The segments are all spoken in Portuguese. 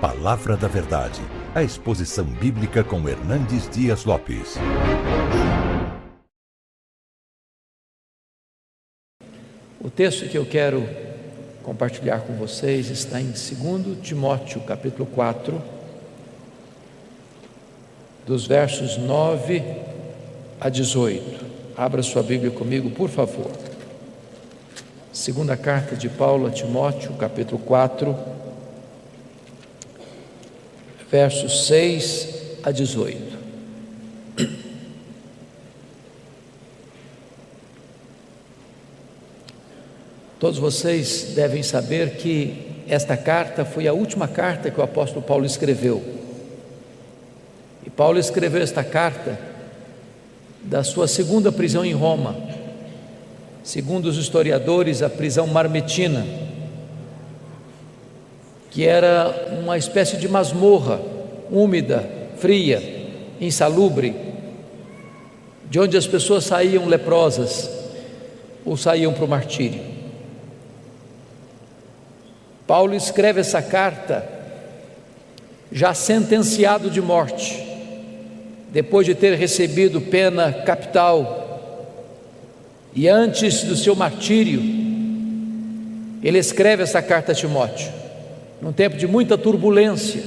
Palavra da Verdade, a exposição bíblica com Hernandes Dias Lopes. O texto que eu quero compartilhar com vocês está em 2 Timóteo, capítulo 4, dos versos 9 a 18. Abra sua Bíblia comigo, por favor. Segunda carta de Paulo a Timóteo, capítulo 4, versos 6 a 18. Todos vocês devem saber que esta carta foi a última carta que o apóstolo Paulo escreveu. E Paulo escreveu esta carta da sua segunda prisão em Roma. Segundo os historiadores, a prisão Marmetina, que era uma espécie de masmorra, úmida, fria, insalubre, de onde as pessoas saíam leprosas ou saíam para o martírio. Paulo escreve essa carta já sentenciado de morte, depois de ter recebido pena capital, e antes do seu martírio, ele escreve essa carta a Timóteo, num tempo de muita turbulência,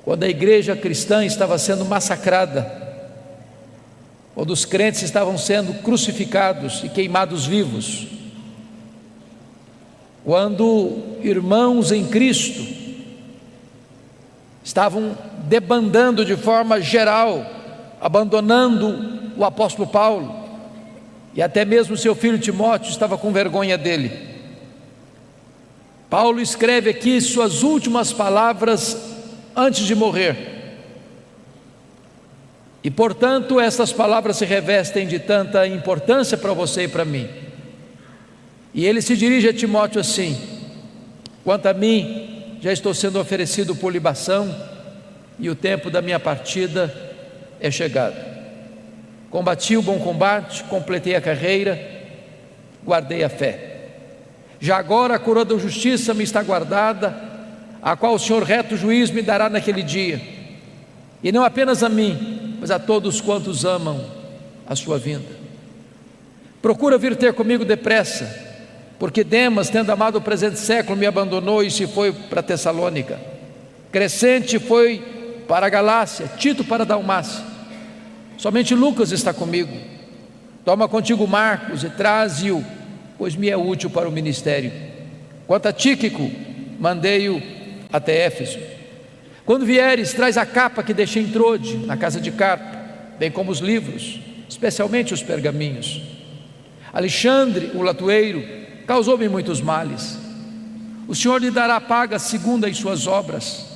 quando a igreja cristã estava sendo massacrada, quando os crentes estavam sendo crucificados e queimados vivos, quando irmãos em Cristo estavam debandando de forma geral, abandonando o apóstolo Paulo, e até mesmo seu filho Timóteo estava com vergonha dele. Paulo escreve aqui suas últimas palavras antes de morrer, e portanto essas palavras se revestem de tanta importância para você e para mim. E ele se dirige a Timóteo assim: quanto a mim, já estou sendo oferecido por libação, e o tempo da minha partida é chegado. Combati o bom combate, completei a carreira, guardei a fé. Já agora a coroa da justiça me está guardada, a qual o Senhor reto juiz me dará naquele dia, e não apenas a mim, mas a todos quantos amam a sua vinda. Procura vir ter comigo depressa, porque Demas, tendo amado o presente século, me abandonou e se foi para Tessalônica. Crescente foi para a Galácia, Tito para a Dalmácia. Somente Lucas está comigo. Toma contigo Marcos e traze-o, pois me é útil para o ministério. Quanto a Tíquico, mandei-o até Éfeso. Quando vieres, traz a capa que deixei em Trode, na casa de Carpo, bem como os livros, especialmente os pergaminhos. Alexandre, o latoeiro, causou-me muitos males. O Senhor lhe dará paga segundo as suas obras.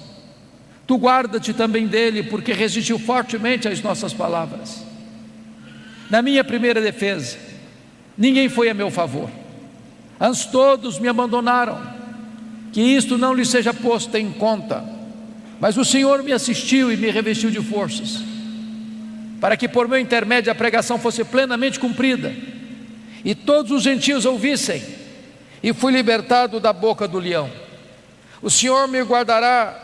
Tu guarda-te também dele, porque resistiu fortemente às nossas palavras. Na minha primeira defesa, ninguém foi a meu favor. Antes todos me abandonaram. Que isto não lhe seja posto em conta. Mas o Senhor me assistiu e me revestiu de forças, para que por meu intermédio a pregação fosse plenamente cumprida, e todos os gentios ouvissem, e fui libertado da boca do leão. O Senhor me guardará,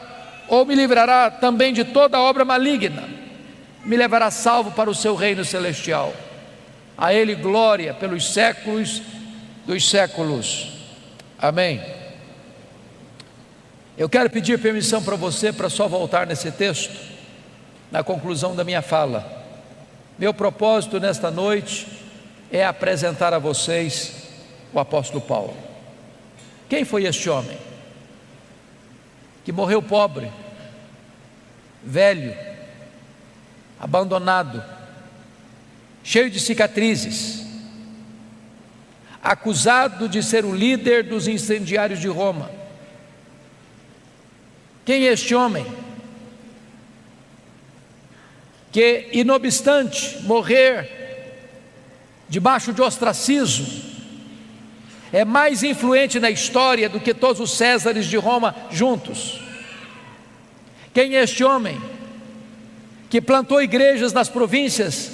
ou me livrará também de toda obra maligna, me levará salvo para o seu reino celestial. A Ele glória pelos séculos dos séculos. Amém. Eu quero pedir permissão para você, para só voltar nesse texto, na conclusão da minha fala. Meu propósito nesta noite é apresentar a vocês o apóstolo Paulo. Quem foi este homem que morreu pobre, velho, abandonado, cheio de cicatrizes, acusado de ser o líder dos incendiários de Roma? Quem é este homem que, inobstante morrer debaixo de ostracismo, é mais influente na história do que todos os Césares de Roma juntos? Quem é este homem que plantou igrejas nas províncias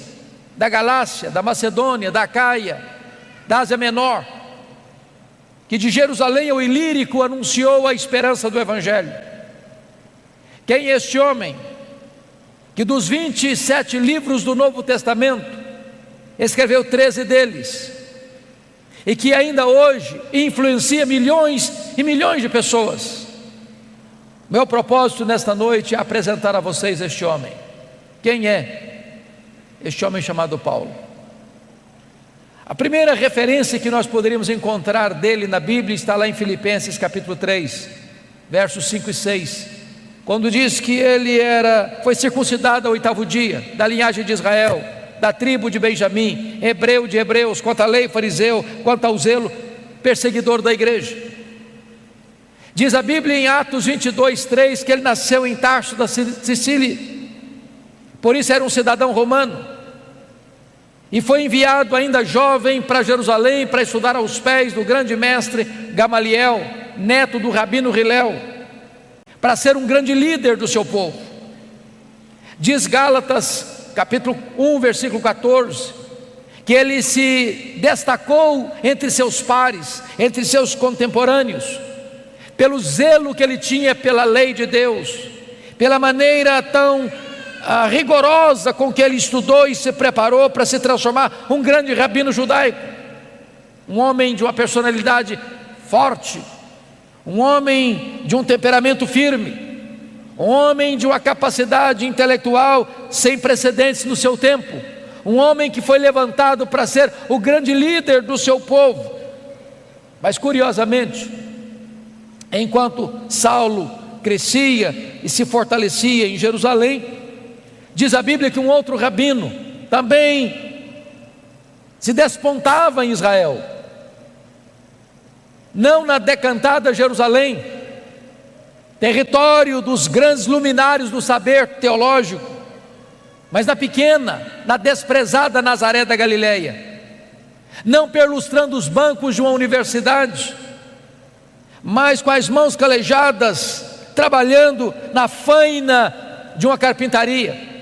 da Galácia, da Macedônia, da Acaia, da Ásia Menor, que de Jerusalém ao Ilírico anunciou a esperança do Evangelho? Quem é este homem que dos 27 livros do Novo Testamento escreveu 13 deles, e que ainda hoje influencia milhões e milhões de pessoas? Meu propósito nesta noite é apresentar a vocês este homem. Quem é este homem chamado Paulo? A primeira referência que nós poderíamos encontrar dele na Bíblia está lá em Filipenses capítulo 3, versos 5 e 6, quando diz que ele foi circuncidado ao 8º dia, da linhagem de Israel, da tribo de Benjamim, hebreu de hebreus, quanto à lei fariseu, quanto ao zelo perseguidor da igreja. Diz a Bíblia em Atos 22, 3, que ele nasceu em Tarso da Sicília, por isso era um cidadão romano, e foi enviado ainda jovem para Jerusalém para estudar aos pés do grande mestre Gamaliel, neto do rabino Hilel, para ser um grande líder do seu povo. Diz Gálatas capítulo 1, versículo 14, que ele se destacou entre seus pares, entre seus contemporâneos, pelo zelo que ele tinha pela lei de Deus, pela maneira tão rigorosa com que ele estudou e se preparou para se transformar um grande rabino judaico, um homem de uma personalidade forte, um homem de um temperamento firme, um homem de uma capacidade intelectual sem precedentes no seu tempo, um homem que foi levantado para ser o grande líder do seu povo. Mas curiosamente, enquanto Saulo crescia e se fortalecia em Jerusalém, diz a Bíblia que um outro rabino também se despontava em Israel, não na decantada Jerusalém, território dos grandes luminários do saber teológico, mas na pequena, na desprezada Nazaré da Galileia, não perlustrando os bancos de uma universidade, mas com as mãos calejadas, trabalhando na faina de uma carpintaria.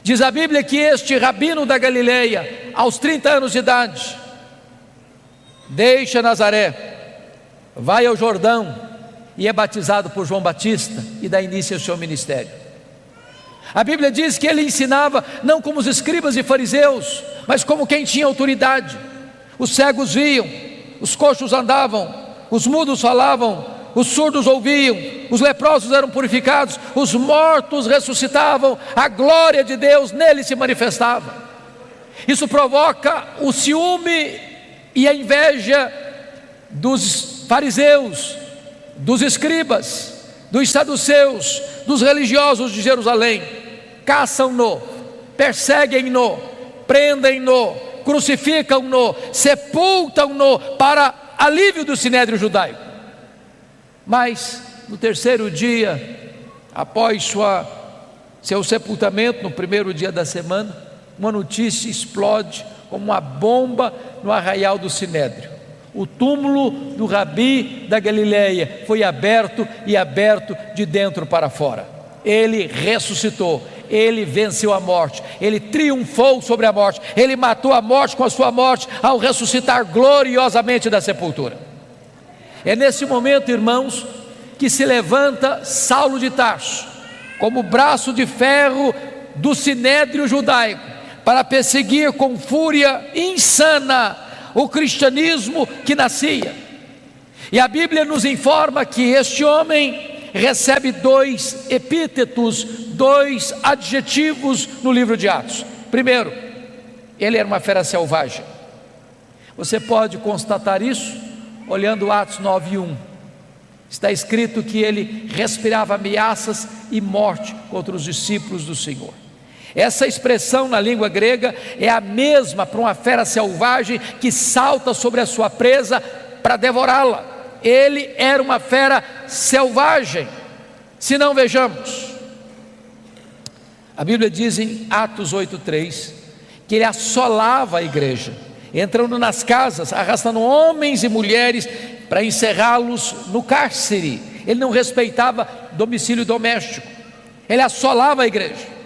Diz a Bíblia que este rabino da Galileia, aos 30 anos de idade, deixa Nazaré, vai ao Jordão e é batizado por João Batista e dá início ao seu ministério. A Bíblia diz que ele ensinava não como os escribas e fariseus, mas como quem tinha autoridade. Os cegos viam, os coxos andavam, os mudos falavam, os surdos ouviam, os leprosos eram purificados, os mortos ressuscitavam, a glória de Deus nele se manifestava. Isso provoca o ciúme e a inveja dos fariseus, dos escribas, dos saduceus, dos religiosos de Jerusalém. Caçam-no, perseguem-no, prendem-no, crucificam-no, sepultam-no para alívio do sinédrio judaico. Mas no terceiro dia, após seu sepultamento, no primeiro dia da semana, uma notícia explode como uma bomba no arraial do sinédrio. O túmulo do Rabi da Galileia foi aberto, e aberto de dentro para fora. Ele ressuscitou, ele venceu a morte, ele triunfou sobre a morte, ele matou a morte com a sua morte ao ressuscitar gloriosamente da sepultura. É nesse momento, irmãos, que se levanta Saulo de Tarso, como braço de ferro do sinédrio judaico, para perseguir com fúria insana o cristianismo que nascia. E a Bíblia nos informa que este homem recebe 2 epítetos, 2 adjetivos no livro de Atos. Primeiro, ele era uma fera selvagem. Você pode constatar isso olhando Atos 9:1, está escrito que ele respirava ameaças e morte contra os discípulos do Senhor. Essa expressão na língua grega é a mesma para uma fera selvagem que salta sobre a sua presa para devorá-la. Ele era uma fera selvagem. Se não, vejamos, a Bíblia diz em Atos 8:3 que ele assolava a igreja, entrando nas casas, arrastando homens e mulheres para encerrá-los no cárcere. Ele não respeitava domicílio doméstico, ele assolava a igreja,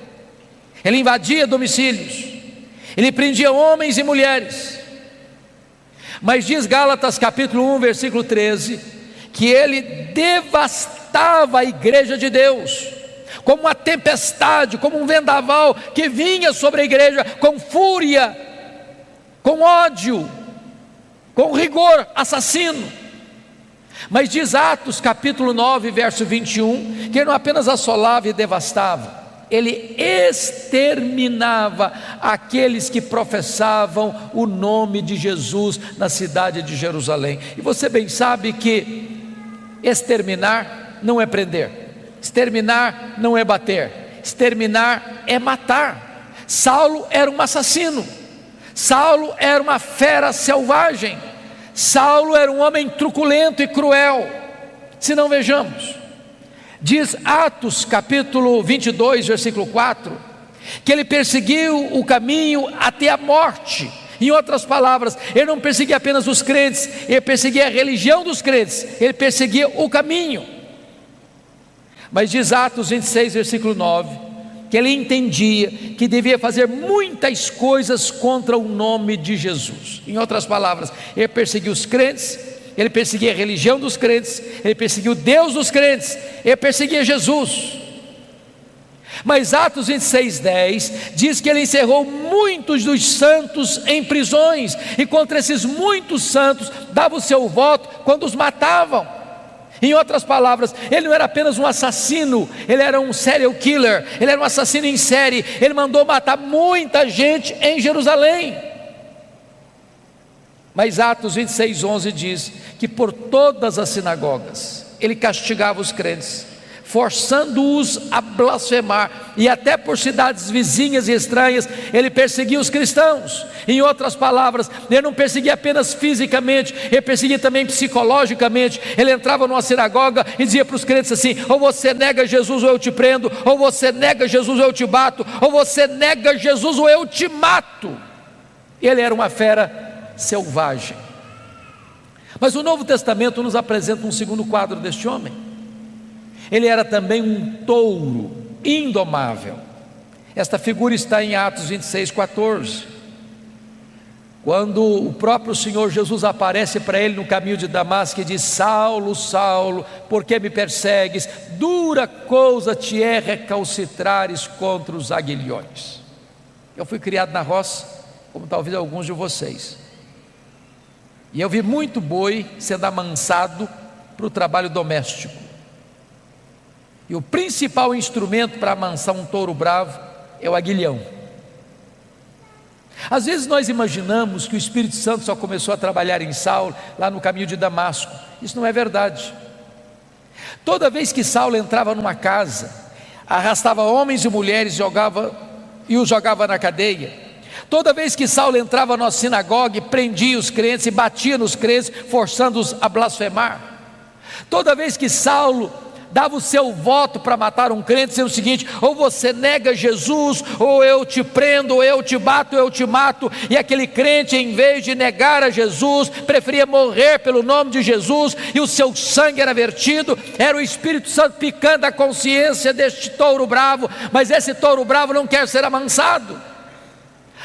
ele invadia domicílios, ele prendia homens e mulheres. Mas diz Gálatas capítulo 1, versículo 13, que ele devastava a igreja de Deus, como uma tempestade, como um vendaval que vinha sobre a igreja com fúria, com ódio, com rigor assassino. Mas diz Atos capítulo 9, verso 21, que ele não apenas assolava e devastava, ele exterminava aqueles que professavam o nome de Jesus na cidade de Jerusalém. E você bem sabe que exterminar não é prender, exterminar não é bater, exterminar é matar. Saulo era um assassino, Saulo era uma fera selvagem, Saulo era um homem truculento e cruel. Se não, vejamos, diz Atos capítulo 22, versículo 4, que ele perseguiu o caminho até a morte. Em outras palavras, ele não perseguia apenas os crentes, ele perseguia a religião dos crentes, ele perseguia o caminho. Mas diz Atos 26, versículo 9, que ele entendia que devia fazer muitas coisas contra o nome de Jesus. Em outras palavras, ele perseguia os crentes, ele perseguia a religião dos crentes, ele perseguia o Deus dos crentes, ele perseguia Jesus. Mas Atos 26, 10 diz que ele encerrou muitos dos santos em prisões, e contra esses muitos santos dava o seu voto quando os matavam. Em outras palavras, ele não era apenas um assassino, ele era um serial killer, ele era um assassino em série. Ele mandou matar muita gente em Jerusalém. Mas Atos 26, 11 diz que por todas as sinagogas ele castigava os crentes, forçando-os a blasfemar, e até por cidades vizinhas e estranhas ele perseguia os cristãos. Em outras palavras, ele não perseguia apenas fisicamente, ele perseguia também psicologicamente. Ele entrava numa sinagoga e dizia para os crentes assim: ou você nega Jesus ou eu te prendo, ou você nega Jesus ou eu te bato, ou você nega Jesus ou eu te mato. Ele era uma fera selvagem. Mas o Novo Testamento nos apresenta um segundo quadro deste homem. Ele era também um touro indomável. Esta figura está em Atos 26, 14. Quando o próprio Senhor Jesus aparece para ele no caminho de Damasco e diz: Saulo, Saulo, por que me persegues? Dura coisa te é recalcitrares contra os aguilhões. Eu fui criado na roça, como talvez alguns de vocês, e eu vi muito boi sendo amansado para o trabalho doméstico. E o principal instrumento para amansar um touro bravo é o aguilhão. Às vezes nós imaginamos que o Espírito Santo só começou a trabalhar em Saulo lá no caminho de Damasco. Isso não é verdade. Toda vez que Saulo entrava numa casa, arrastava homens e mulheres e os jogava na cadeia. Toda vez que Saulo entrava na sinagoga, prendia os crentes e batia nos crentes, forçando-os a blasfemar. Toda vez que Saulo dava o seu voto para matar um crente, dizendo o seguinte: ou você nega Jesus, ou eu te prendo, ou eu te bato, ou eu te mato. E aquele crente, em vez de negar a Jesus, preferia morrer pelo nome de Jesus, e o seu sangue era vertido. Era o Espírito Santo picando a consciência deste touro bravo. Mas esse touro bravo não quer ser amansado.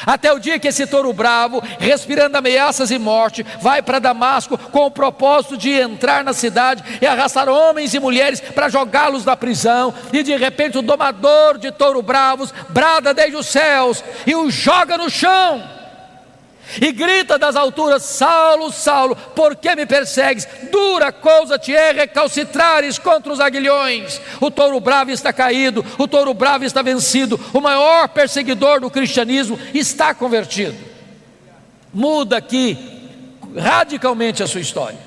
Até o dia que esse touro bravo, respirando ameaças e morte, vai para Damasco com o propósito de entrar na cidade e arrastar homens e mulheres para jogá-los na prisão. E de repente o domador de touro bravos brada desde os céus e o joga no chão e grita das alturas: Saulo, Saulo, por que me persegues? Dura coisa te é recalcitrares contra os aguilhões. O touro bravo está caído, o touro bravo está vencido. O maior perseguidor do cristianismo está convertido. Muda aqui radicalmente a sua história.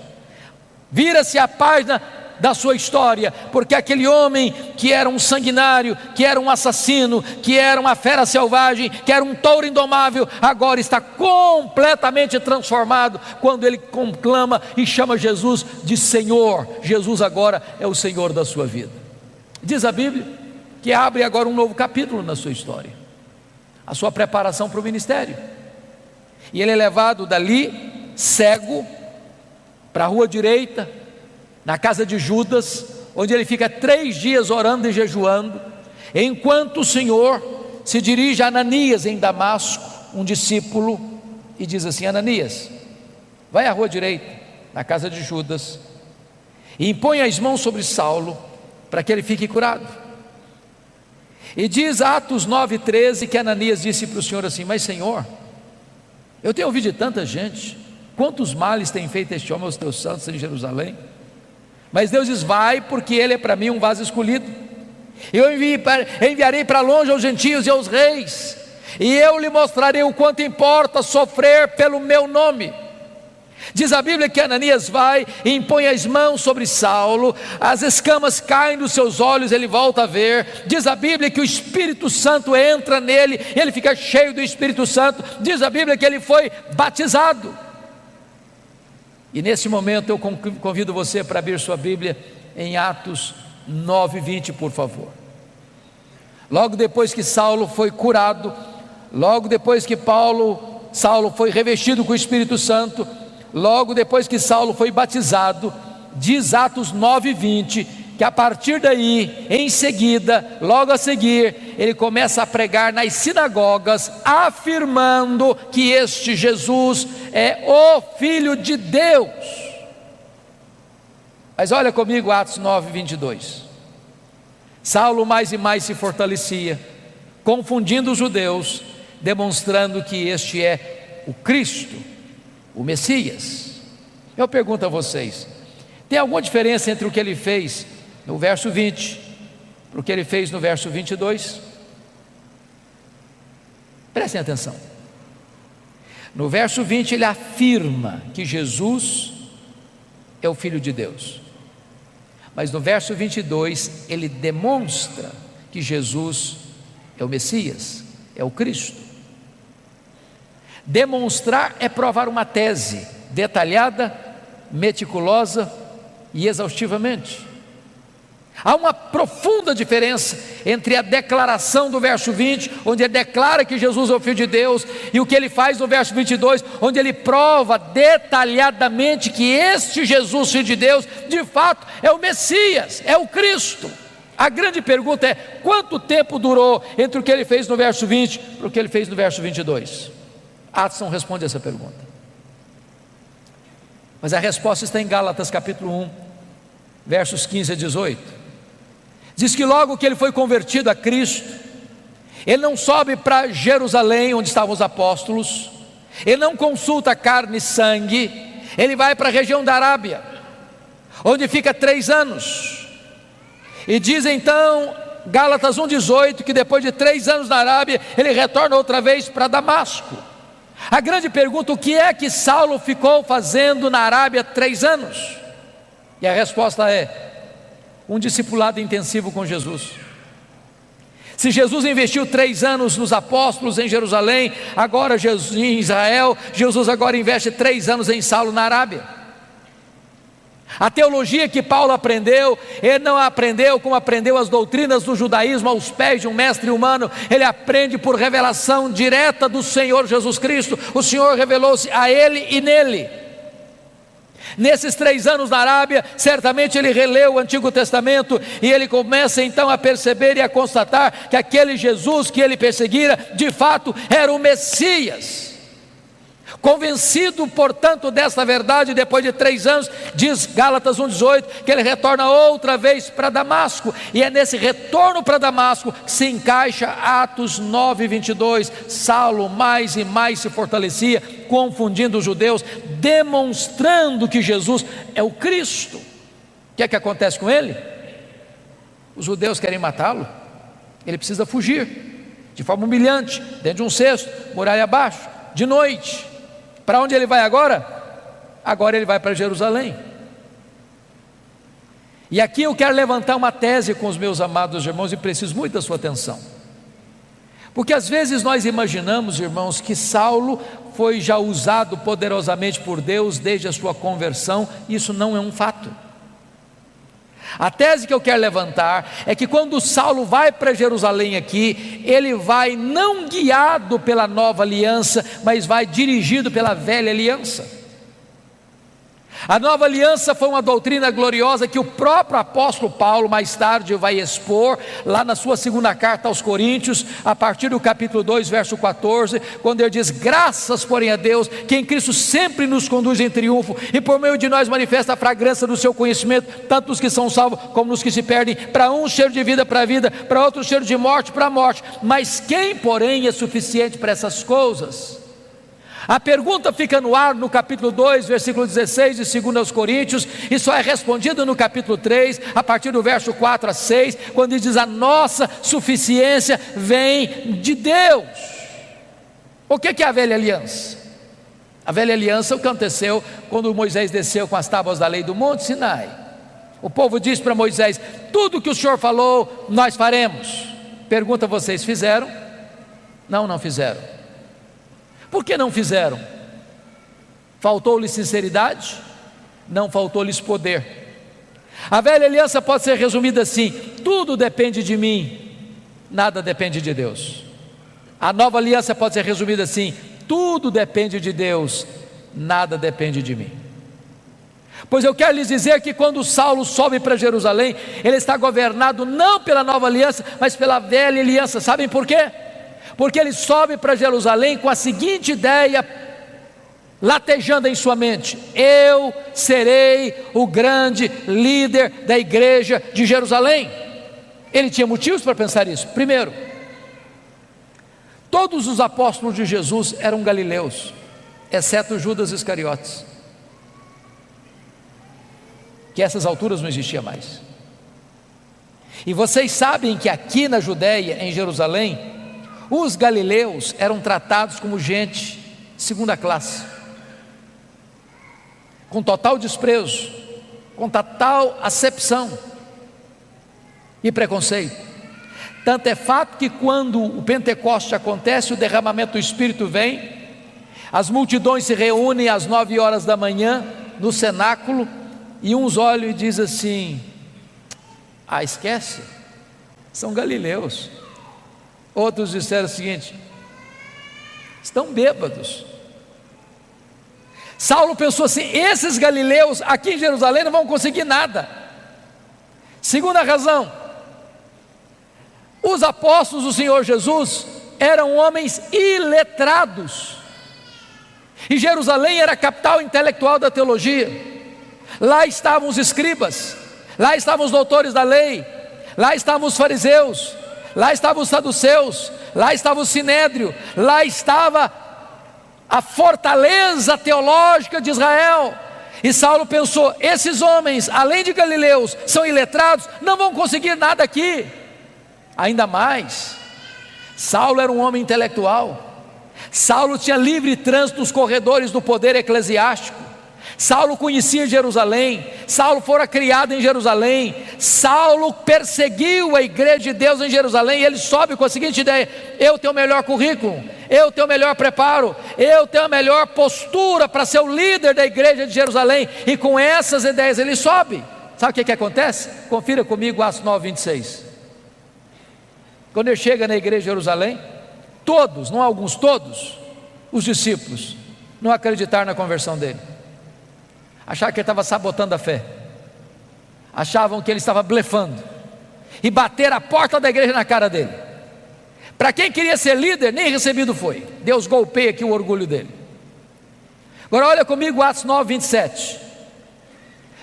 Vira-se a página da sua história, porque aquele homem que era um sanguinário, que era um assassino, que era uma fera selvagem, que era um touro indomável, agora está completamente transformado quando ele conclama e chama Jesus de Senhor. Jesus agora é o Senhor da sua vida. Diz a Bíblia que abre agora um novo capítulo na sua história, a sua preparação para o ministério. E ele é levado dali cego para a rua direita, na casa de Judas, onde ele fica 3 dias orando e jejuando, enquanto o Senhor se dirige a Ananias em Damasco, um discípulo, e diz assim: Ananias, vai à rua direita, na casa de Judas, e impõe as mãos sobre Saulo, para que ele fique curado. E diz Atos 9,13 que Ananias disse para o Senhor assim: mas Senhor, eu tenho ouvido de tanta gente, quantos males tem feito este homem aos teus santos em Jerusalém? Mas Deus diz: vai, porque ele é para mim um vaso escolhido. Eu enviarei para longe aos gentios e aos reis, e eu lhe mostrarei o quanto importa sofrer pelo meu nome. Diz a Bíblia que Ananias vai e impõe as mãos sobre Saulo, as escamas caem dos seus olhos, ele volta a ver. Diz a Bíblia que o Espírito Santo entra nele, ele fica cheio do Espírito Santo. Diz a Bíblia que ele foi batizado. E nesse momento eu convido você para abrir sua Bíblia em Atos 9:20, por favor. Logo depois que Saulo foi curado, logo depois que Saulo foi revestido com o Espírito Santo, logo depois que Saulo foi batizado, diz Atos 9:20, que a partir daí, em seguida, logo a seguir, ele começa a pregar nas sinagogas, afirmando que este Jesus é o Filho de Deus. Mas olha comigo Atos 9:22. Saulo mais e mais se fortalecia, confundindo os judeus, demonstrando que este é o Cristo, o Messias. Eu pergunto a vocês: tem alguma diferença entre o que ele fez no verso 20 para o que ele fez no verso 22? Prestem atenção. No verso 20 ele afirma que Jesus é o Filho de Deus, mas no verso 22 ele demonstra que Jesus é o Messias, é o Cristo. Demonstrar é provar uma tese detalhada, meticulosa e exaustivamente. Há uma profunda diferença entre a declaração do verso 20, onde ele declara que Jesus é o Filho de Deus, e o que ele faz no verso 22, onde ele prova detalhadamente que este Jesus, Filho de Deus, de fato é o Messias, é o Cristo. A grande pergunta é: quanto tempo durou entre o que ele fez no verso 20 para o que ele fez no verso 22? Atos não responde essa pergunta, mas a resposta está em Gálatas capítulo 1, versos 15 a 18. Diz que logo que ele foi convertido a Cristo, ele não sobe para Jerusalém, onde estavam os apóstolos, ele não consulta carne e sangue, ele vai para a região da Arábia, onde fica 3 anos. E diz então Gálatas 1,18 que depois de 3 anos na Arábia, ele retorna outra vez para Damasco. A grande pergunta: o que é que Saulo ficou fazendo na Arábia 3 anos? E a resposta é: um discipulado intensivo com Jesus. Se Jesus investiu 3 anos nos apóstolos em Jerusalém, agora Jesus em Israel, Jesus agora investe 3 anos em Saulo na Arábia. A teologia que Paulo aprendeu, ele não aprendeu como aprendeu as doutrinas do judaísmo aos pés de um mestre humano, ele aprende por revelação direta do Senhor Jesus Cristo. O Senhor revelou-se a ele e nele. Nesses 3 anos na Arábia, certamente ele releu o Antigo Testamento, e ele começa então a perceber e a constatar que aquele Jesus que ele perseguira, de fato era o Messias. Convencido, portanto, dessa verdade, depois de 3 anos, diz Gálatas 1,18, que ele retorna outra vez para Damasco, e é nesse retorno para Damasco que se encaixa Atos 9:22. Saulo mais e mais se fortalecia, confundindo os judeus, demonstrando que Jesus é o Cristo. O que é que acontece com ele? Os judeus querem matá-lo, ele precisa fugir, de forma humilhante, dentro de um cesto, muralha abaixo, de noite. Para onde ele vai agora? Agora ele vai para Jerusalém. E aqui eu quero levantar uma tese com os meus amados irmãos, e preciso muito da sua atenção, porque às vezes nós imaginamos, irmãos, que Saulo foi já usado poderosamente por Deus desde a sua conversão. Isso não é um fato. A tese que eu quero levantar é que quando Saulo vai para Jerusalém aqui, ele vai não guiado pela nova aliança, mas vai dirigido pela velha aliança. A nova aliança foi uma doutrina gloriosa que o próprio apóstolo Paulo mais tarde vai expor lá na sua segunda carta aos Coríntios, a partir do capítulo 2, verso 14, quando ele diz: graças porém a Deus, que em Cristo sempre nos conduz em triunfo, e por meio de nós manifesta a fragrância do seu conhecimento, tanto nos que são salvos como nos que se perdem. Para um cheiro de vida para a vida, para outro cheiro de morte para a morte. Mas quem porém é suficiente para essas coisas? A pergunta fica no ar no capítulo 2, versículo 16 de 2 aos Coríntios, e só é respondida no capítulo 3, a partir do verso 4 a 6, quando ele diz: a nossa suficiência vem de Deus. O que é a velha aliança? A velha aliança é o que aconteceu quando Moisés desceu com as tábuas da lei do Monte Sinai. O povo disse para Moisés: tudo que o Senhor falou, nós faremos. Pergunta: vocês fizeram? Não, não fizeram. Por que não fizeram? Faltou-lhes sinceridade? Não, faltou-lhes poder. A velha aliança pode ser resumida assim: tudo depende de mim, nada depende de Deus. A nova aliança pode ser resumida assim: tudo depende de Deus, nada depende de mim. Pois eu quero lhes dizer que quando Saulo sobe para Jerusalém, ele está governado não pela nova aliança, mas pela velha aliança. Sabem por quê? Porque ele sobe para Jerusalém com a seguinte ideia latejando em sua mente: eu serei o grande líder da igreja de Jerusalém. Ele tinha motivos para pensar isso. Primeiro, todos os apóstolos de Jesus eram galileus, exceto Judas Iscariotes, que a essas alturas não existia mais. E vocês sabem que aqui na Judéia, em Jerusalém, os galileus eram tratados como gente segunda classe, com total desprezo, com total acepção e preconceito. Tanto é fato que quando o Pentecoste acontece, o derramamento do Espírito vem, as multidões se reúnem às 9 horas da manhã no cenáculo, e uns olham e dizem assim: ah, esquece, são galileus. Outros disseram o seguinte: estão bêbados. Saulo pensou assim: esses galileus aqui em Jerusalém não vão conseguir nada. Segunda razão: os apóstolos do Senhor Jesus eram homens iletrados, e Jerusalém era a capital intelectual da teologia. Lá estavam os escribas, lá estavam os doutores da lei, lá estavam os fariseus, lá estavam os saduceus, lá estava o sinédrio, lá estava a fortaleza teológica de Israel. E Saulo pensou: esses homens, além de galileus, são iletrados, não vão conseguir nada aqui. Ainda mais, Saulo era um homem intelectual. Saulo tinha livre trânsito nos corredores do poder eclesiástico. Saulo conhecia Jerusalém, Saulo fora criado em Jerusalém, Saulo perseguiu a igreja de Deus em Jerusalém, e ele sobe com a seguinte ideia: eu tenho o melhor currículo, eu tenho o melhor preparo, eu tenho a melhor postura para ser o líder da igreja de Jerusalém, e com essas ideias ele sobe. Sabe o que acontece? Confira comigo Atos 9, 26. Quando ele chega na igreja de Jerusalém, todos, não alguns, todos os discípulos não acreditaram na conversão dele. Achavam que ele estava sabotando a fé, achavam que ele estava blefando, e bateram a porta da igreja na cara dele. Para quem queria ser líder, nem recebido foi. Deus golpeia aqui o orgulho dele. Agora olha comigo Atos 9, 27.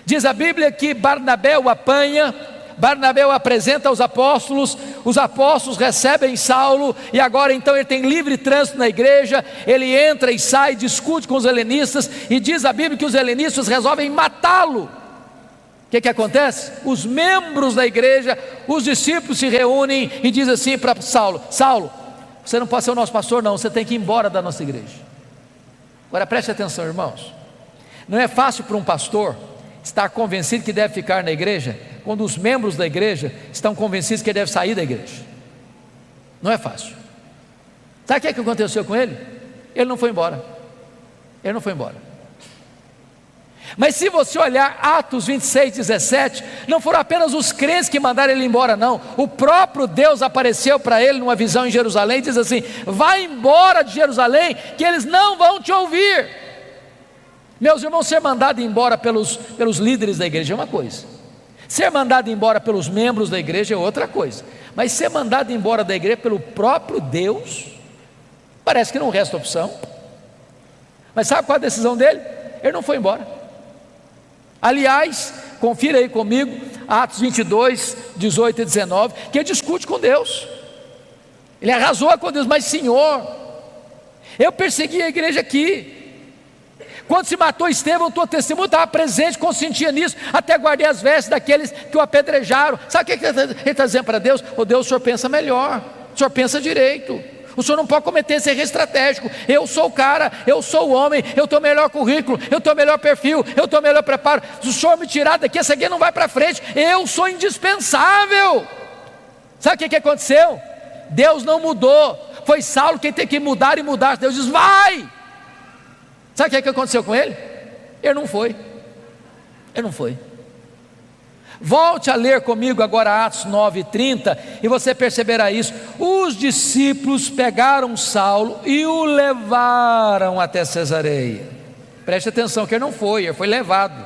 Diz a Bíblia que Barnabé o apanha, Barnabé o apresenta aos apóstolos, os apóstolos recebem Saulo, e agora então ele tem livre trânsito na igreja, ele entra e sai, discute com os helenistas, e diz a Bíblia que os helenistas resolvem matá-lo. O que acontece? Os membros da igreja, os discípulos se reúnem e dizem assim para Saulo: Saulo, você não pode ser o nosso pastor não, você tem que ir embora da nossa igreja. Agora preste atenção, irmãos, não é fácil para um pastor estar convencido que deve ficar na igreja, quando os membros da igreja estão convencidos que ele deve sair da igreja. Não é fácil. Sabe o que aconteceu com ele? Ele não foi embora. Ele não foi embora. Mas se você olhar Atos 26, 17, não foram apenas os crentes que mandaram ele embora, não. O próprio Deus apareceu para ele numa visão em Jerusalém e diz assim: vai embora de Jerusalém, que eles não vão te ouvir. Meus irmãos, ser mandado embora pelos líderes da igreja é uma coisa, ser mandado embora pelos membros da igreja é outra coisa, mas ser mandado embora da igreja pelo próprio Deus, parece que não resta opção. Mas sabe qual a decisão dele? Ele não foi embora. Aliás, confira aí comigo Atos 22, 18 e 19, que ele discute com Deus. Ele arrasou com Deus, mas Senhor, eu persegui a igreja aqui. Quando se matou Estevão, tua testemunha estava presente, consentia nisso, até guardei as vestes daqueles que o apedrejaram. Sabe o que ele está dizendo para Deus? Oh Deus, o Senhor pensa melhor, o Senhor pensa direito, o Senhor não pode cometer esse erro estratégico. Eu sou o cara, eu sou o homem, eu tenho o melhor currículo, eu tenho o melhor perfil, eu tenho o melhor preparo. Se o Senhor me tirar daqui, essa aqui não vai para frente, eu sou indispensável. Sabe o que aconteceu? Deus não mudou, foi Saulo quem tem que mudar e mudar. Deus diz, vai! Sabe o que aconteceu com ele? Ele não foi. Volte a ler comigo agora Atos 9:30 e você perceberá isso. Os discípulos pegaram Saulo e o levaram até Cesareia. Preste atenção que ele não foi, ele foi levado.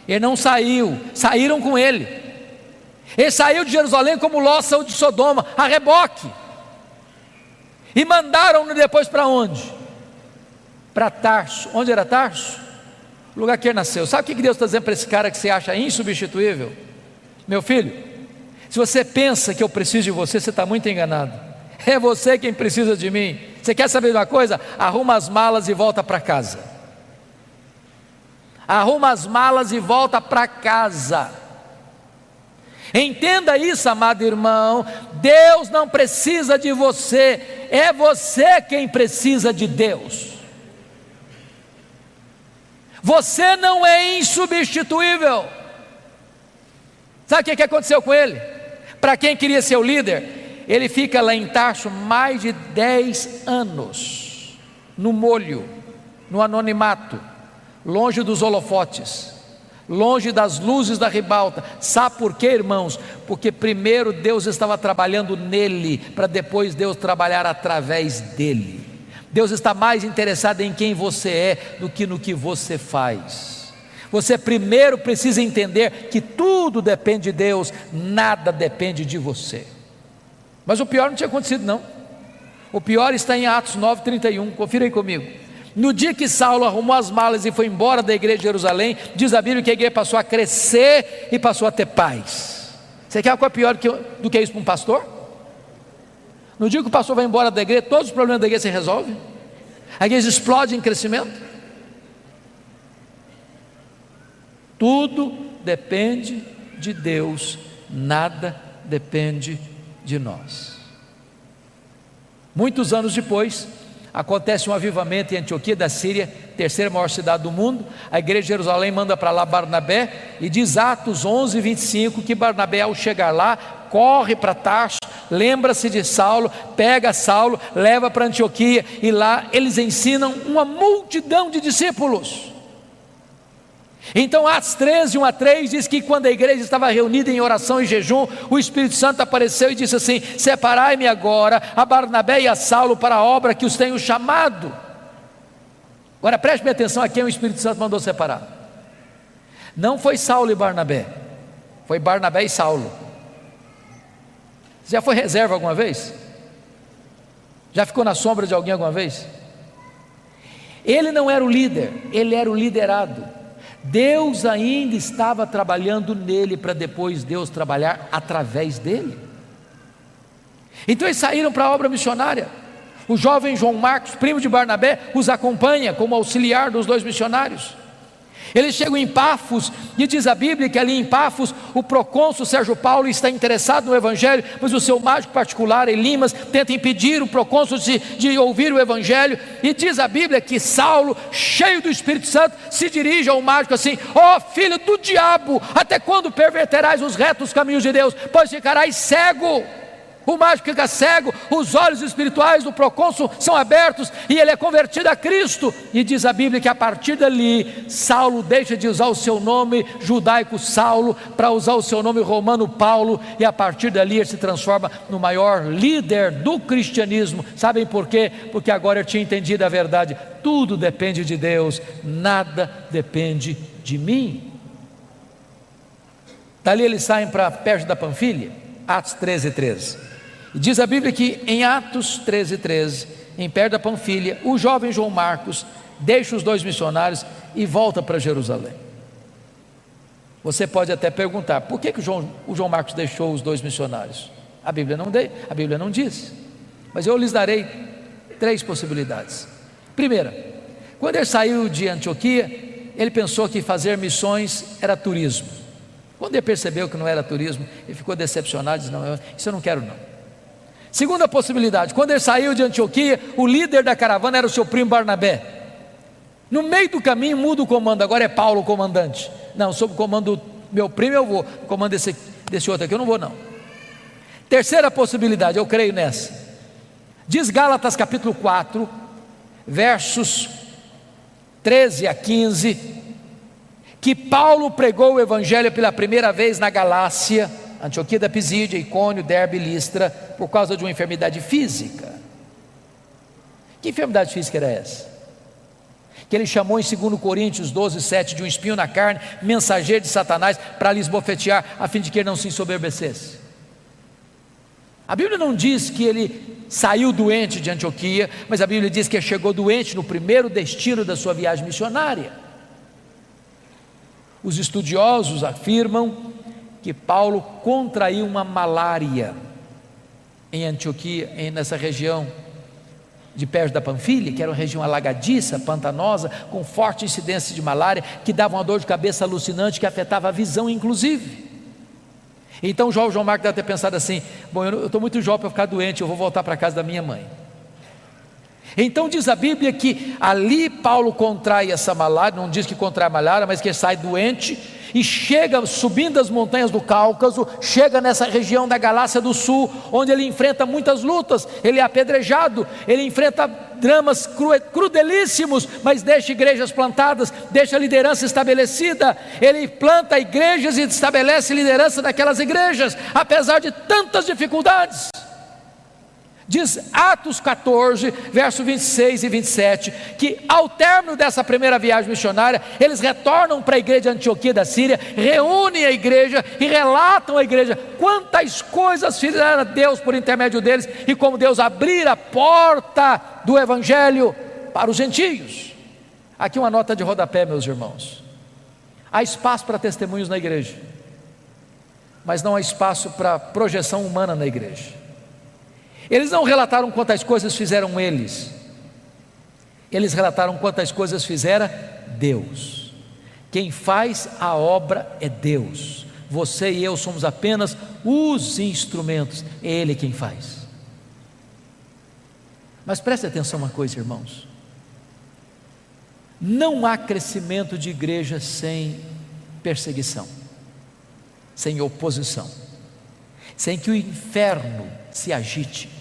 Ele não saiu, saíram com ele. Ele saiu de Jerusalém como Ló saiu de Sodoma, a reboque. E mandaram-no depois para onde? Para Tarso. Onde era Tarso? O lugar que ele nasceu. Sabe o que Deus está dizendo para esse cara que você acha insubstituível? Meu filho, se você pensa que eu preciso de você, você está muito enganado. É você quem precisa de mim. Você quer saber de uma coisa? Arruma as malas e volta para casa. Arruma as malas e volta para casa. Entenda isso, amado irmão. Deus não precisa de você, é você quem precisa de Deus. Você não é insubstituível. Sabe o que aconteceu com ele? Para quem queria ser o líder, ele fica lá em Tarso mais de 10 anos, no molho, no anonimato, longe dos holofotes, longe das luzes da ribalta. Sabe por quê, irmãos? Porque primeiro Deus estava trabalhando nele, para depois Deus trabalhar através dele. Deus está mais interessado em quem você é do que no que você faz. Você primeiro precisa entender que tudo depende de Deus, nada depende de você. Mas o pior não tinha acontecido não. O pior está em Atos 9:31, confira aí comigo. No dia que Saulo arrumou as malas e foi embora da igreja de Jerusalém, diz a Bíblia que a igreja passou a crescer e passou a ter paz. Você quer algo pior do que isso para um pastor? No dia que o pastor vai embora da igreja, todos os problemas da igreja se resolvem. A igreja explode em crescimento. Tudo depende de Deus, nada depende de nós. Muitos anos depois, acontece um avivamento em Antioquia da Síria, terceira maior cidade do mundo. A igreja de Jerusalém manda para lá Barnabé, e diz Atos 11:25 que Barnabé, ao chegar lá, corre para Tarso, lembra-se de Saulo, pega Saulo, leva para Antioquia, e lá eles ensinam uma multidão de discípulos. Então Atos 13:1-3 diz que quando a igreja estava reunida em oração e jejum, o Espírito Santo apareceu e disse assim: separai-me agora a Barnabé e a Saulo para a obra que os tenho chamado. Agora preste bem atenção a quem o Espírito Santo mandou separar. Não foi Saulo e Barnabé, foi Barnabé e Saulo. Você já foi reserva alguma vez? Já ficou na sombra de alguém alguma vez? Ele não era o líder, ele era o liderado. Deus ainda estava trabalhando nele, para depois Deus trabalhar através dele. Então eles saíram para a obra missionária. O jovem João Marcos, primo de Barnabé, os acompanha como auxiliar dos dois missionários. Eles chegam em Pafos, e diz a Bíblia que ali em Pafos o procônsul Sérgio Paulo está interessado no Evangelho, mas o seu mágico particular Elimas tenta impedir o procônsul de ouvir o Evangelho. E diz a Bíblia que Saulo, cheio do Espírito Santo, se dirige ao mágico assim: ó filho do diabo, até quando perverterás os retos caminhos de Deus? Pois ficarás cego. O mágico fica cego, os olhos espirituais do procônsul são abertos e ele é convertido a Cristo. E diz a Bíblia que a partir dali, Saulo deixa de usar o seu nome judaico Saulo para usar o seu nome romano Paulo, e a partir dali ele se transforma no maior líder do cristianismo. Sabem por quê? Porque agora ele tinha entendido a verdade: tudo depende de Deus, nada depende de mim. Dali eles saem para perto da Panfilha, Atos 13:13. E diz a Bíblia que em Atos 13:13, em perto da Panfilha, o jovem João Marcos deixa os 2 missionários e volta para Jerusalém. Você pode até perguntar: por que o João Marcos deixou os 2 missionários? A Bíblia não diz, mas eu lhes darei 3 possibilidades. Primeira, quando ele saiu de Antioquia, ele pensou que fazer missões era turismo. Quando ele percebeu que não era turismo, ele ficou decepcionado e disse: não, isso eu não quero não. Segunda possibilidade, quando ele saiu de Antioquia, o líder da caravana era o seu primo Barnabé. No meio do caminho muda o comando, agora é Paulo o comandante. Não, sob o comando do meu primo eu vou, o comando desse outro aqui eu não vou não. Terceira possibilidade, eu creio nessa. Diz Gálatas capítulo 4, versos 13 a 15, que Paulo pregou o evangelho pela primeira vez na Galácia, Antioquia da Pisídia, Icônio, Derbe e Listra, por causa de uma enfermidade física. Que enfermidade física era essa? Que ele chamou em 2 Coríntios 12:7 de um espinho na carne, mensageiro de Satanás, para lhes bofetear, a fim de que ele não se ensoberbecesse. A Bíblia não diz que ele saiu doente de Antioquia, mas a Bíblia diz que ele chegou doente no primeiro destino da sua viagem missionária. Os estudiosos afirmam que Paulo contraiu uma malária em Antioquia, nessa região de perto da Panfilha, que era uma região alagadiça, pantanosa, com forte incidência de malária, que dava uma dor de cabeça alucinante, que afetava a visão inclusive. Então João Marcos deve ter pensado assim: bom, eu estou muito jovem para ficar doente, eu vou voltar para a casa da minha mãe. Então diz a Bíblia que ali Paulo contrai essa malária, não diz que contrai a malária, mas que ele sai doente e chega subindo as montanhas do Cáucaso, chega nessa região da Galácia do Sul, onde ele enfrenta muitas lutas, ele é apedrejado, ele enfrenta dramas crudelíssimos, mas deixa igrejas plantadas, deixa liderança estabelecida, ele planta igrejas e estabelece liderança daquelas igrejas, apesar de tantas dificuldades. Diz Atos 14, verso 26 e 27, que ao término dessa primeira viagem missionária, eles retornam para a igreja de Antioquia da Síria, reúnem a igreja e relatam à igreja quantas coisas fizeram Deus por intermédio deles, e como Deus abrir a porta do evangelho para os gentios. Aqui uma nota de rodapé, meus irmãos: há espaço para testemunhos na igreja, mas não há espaço para projeção humana na igreja. Eles não relataram quantas coisas fizeram eles relataram quantas coisas fizera Deus. Quem faz a obra é Deus, você e eu somos apenas os instrumentos, é Ele quem faz. Mas preste atenção uma coisa, irmãos: não há crescimento de igreja sem perseguição, sem oposição, sem que o inferno se agite.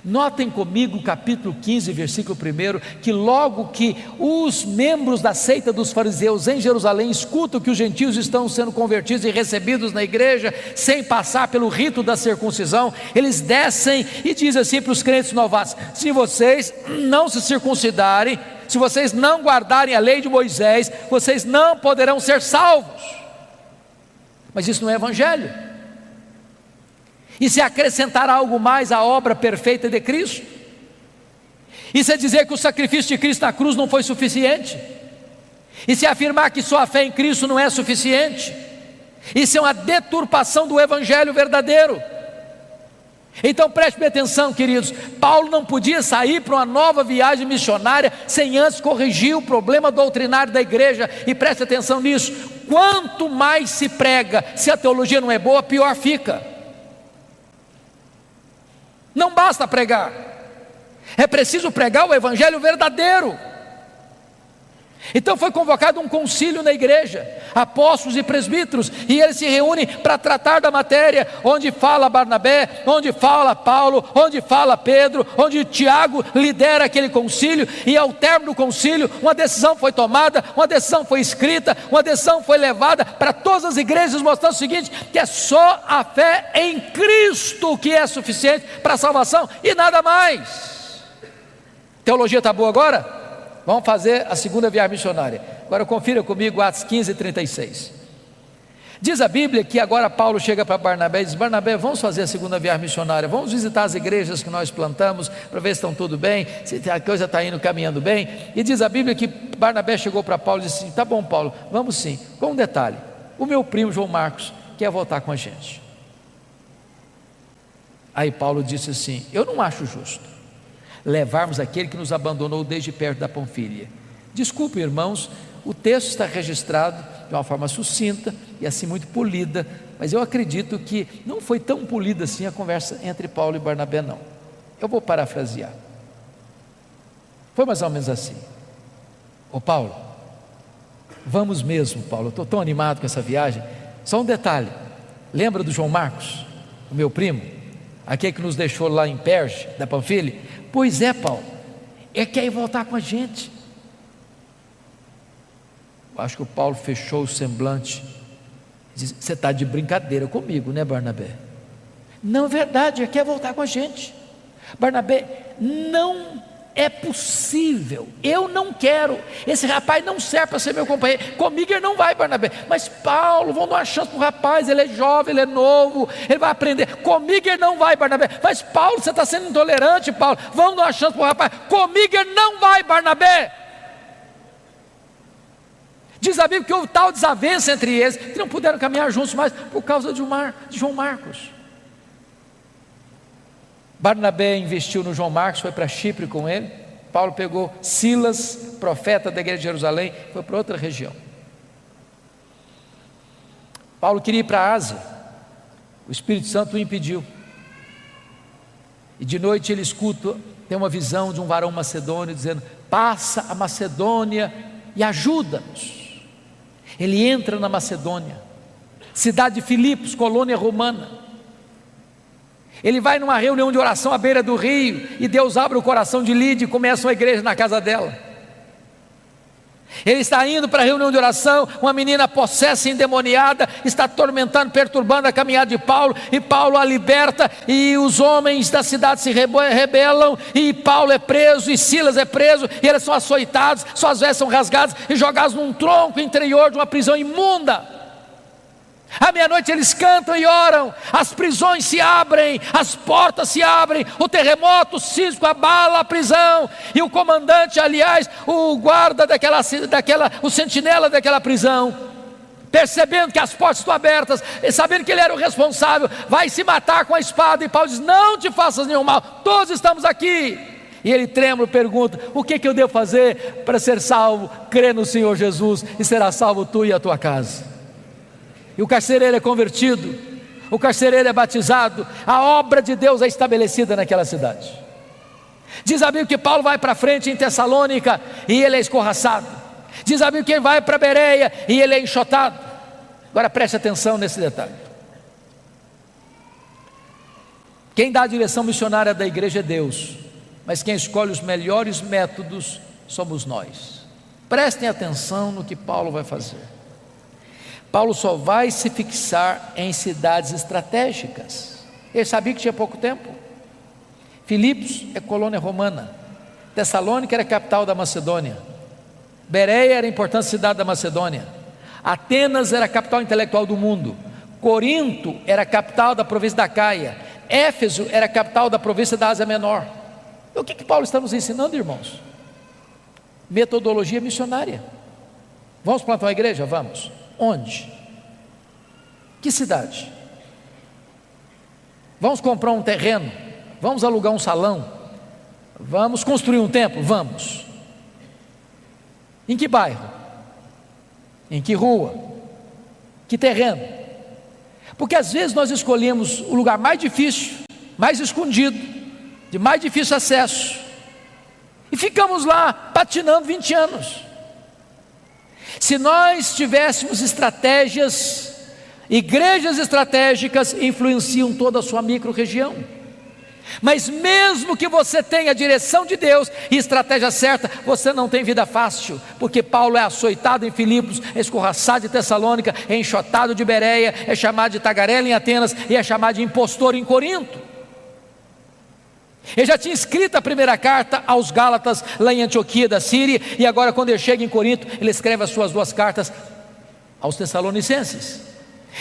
Notem comigo o capítulo 15, versículo 1, que logo que os membros da seita dos fariseus em Jerusalém escutam que os gentios estão sendo convertidos e recebidos na igreja, sem passar pelo rito da circuncisão, eles descem e dizem assim para os crentes novatos: se vocês não se circuncidarem, se vocês não guardarem a lei de Moisés, vocês não poderão ser salvos. Mas isso não é evangelho. E se acrescentar algo mais à obra perfeita de Cristo? Isso é dizer que o sacrifício de Cristo na cruz não foi suficiente? E se afirmar que só a fé em Cristo não é suficiente? Isso é uma deturpação do evangelho verdadeiro. Então preste bem atenção, queridos: Paulo não podia sair para uma nova viagem missionária sem antes corrigir o problema doutrinário da igreja. E preste atenção nisso: quanto mais se prega, se a teologia não é boa, pior fica. Não basta pregar, é preciso pregar o evangelho verdadeiro. Então foi convocado um concílio na igreja, apóstolos e presbíteros, e eles se reúnem para tratar da matéria, onde fala Barnabé, onde fala Paulo, onde fala Pedro, onde Tiago lidera aquele concílio, e ao término do concílio, uma decisão foi tomada, uma decisão foi escrita, uma decisão foi levada para todas as igrejas, mostrando o seguinte, que é só a fé em Cristo que é suficiente para a salvação, e nada mais. Teologia está boa agora? Vamos fazer a segunda viagem missionária. Agora confira comigo Atos 15:36. Diz a Bíblia que agora Paulo chega para Barnabé e diz: Barnabé, vamos fazer a segunda viagem missionária, vamos visitar as igrejas que nós plantamos, para ver se estão tudo bem, se a coisa está indo caminhando bem. E diz a Bíblia que Barnabé chegou para Paulo e disse assim: tá bom, Paulo, vamos sim, com um detalhe, o meu primo João Marcos quer voltar com a gente. Aí Paulo disse assim: eu não acho justo levarmos aquele que nos abandonou desde perto da Panfilha. Desculpe, irmãos, o texto está registrado de uma forma sucinta e assim muito polida, mas eu acredito que não foi tão polida assim a conversa entre Paulo e Barnabé, não. Eu vou parafrasear. Foi mais ou menos assim: ô Paulo, vamos mesmo, Paulo, eu estou tão animado com essa viagem. Só um detalhe, lembra do João Marcos, o meu primo, aquele que nos deixou lá em Perge, da Panfilha? Pois é, Paulo, ele quer ir voltar com a gente. Acho que o Paulo fechou o semblante, disse: você está de brincadeira comigo, né, Barnabé? Não é verdade, ele quer voltar com a gente. Barnabé, não é possível, eu não quero, esse rapaz não serve para ser meu companheiro, comigo ele não vai, Barnabé. Mas Paulo, vamos dar uma chance para o rapaz, ele é jovem, ele é novo, ele vai aprender. Comigo ele não vai, Barnabé. Mas Paulo, você está sendo intolerante, Paulo, vamos dar uma chance para o rapaz. Comigo ele não vai, Barnabé. Diz a Bíblia que houve tal desavença entre eles, que não puderam caminhar juntos mais, por causa de João Marcos. Barnabé investiu no João Marcos, foi para Chipre com ele. Paulo pegou Silas, profeta da igreja de Jerusalém, foi para outra região. Paulo queria ir para a Ásia, o Espírito Santo o impediu. E de noite ele escuta, tem uma visão de um varão macedônio dizendo: passa a Macedônia e ajuda-nos. Ele entra na Macedônia, cidade de Filipos, colônia romana. Ele vai numa reunião de oração à beira do rio, e Deus abre o coração de Lídia e começa uma igreja na casa dela. Ele está indo para a reunião de oração, uma menina possessa, endemoniada, está atormentando, perturbando a caminhada de Paulo, e Paulo a liberta, e os homens da cidade se rebelam, e Paulo é preso, e Silas é preso, e eles são açoitados, suas vestes são rasgadas, e jogados num tronco interior de uma prisão imunda. À meia-noite eles cantam e oram, as prisões se abrem, as portas se abrem, o terremoto sísmico abala a prisão, e o comandante, aliás, o guarda o sentinela daquela prisão, percebendo que as portas estão abertas, e sabendo que ele era o responsável, vai se matar com a espada, e Paulo diz: não te faças nenhum mal, todos estamos aqui. E ele trêmulo pergunta: o que eu devo fazer para ser salvo? Crê no Senhor Jesus e será salvo tu e a tua casa. E o carcereiro é convertido, o carcereiro é batizado, a obra de Deus é estabelecida naquela cidade. Diz a Bíblia que Paulo vai para frente em Tessalônica e ele é escorraçado. Diz a Bíblia que ele vai para Bereia e ele é enxotado. Agora preste atenção nesse detalhe. Quem dá a direção missionária da igreja é Deus, mas quem escolhe os melhores métodos somos nós. Prestem atenção no que Paulo vai fazer. Paulo só vai se fixar em cidades estratégicas. Ele sabia que tinha pouco tempo. Filipos é colônia romana, Tessalônica era a capital da Macedônia, Bereia era a importante cidade da Macedônia, Atenas era a capital intelectual do mundo, Corinto era a capital da província da Caia, Éfeso era a capital da província da Ásia Menor. O que Paulo está nos ensinando, irmãos? Metodologia missionária. Vamos plantar uma igreja? Vamos. Onde? Que cidade? Vamos comprar um terreno? Vamos alugar um salão? Vamos construir um templo? Vamos. Em que bairro? Em que rua? Que terreno? Porque às vezes nós escolhemos o lugar mais difícil, mais escondido, de mais difícil acesso, e ficamos lá patinando 20 anos. Se nós tivéssemos estratégias, igrejas estratégicas influenciam toda a sua micro-região. Mas mesmo que você tenha a direção de Deus e estratégia certa, você não tem vida fácil, porque Paulo é açoitado em Filipos, é escorraçado em Tessalônica, é enxotado de Bereia, é chamado de tagarela em Atenas e é chamado de impostor em Corinto. Ele já tinha escrito a primeira carta aos Gálatas lá em Antioquia da Síria, e agora quando ele chega em Corinto, ele escreve as suas 2 cartas aos Tessalonicenses.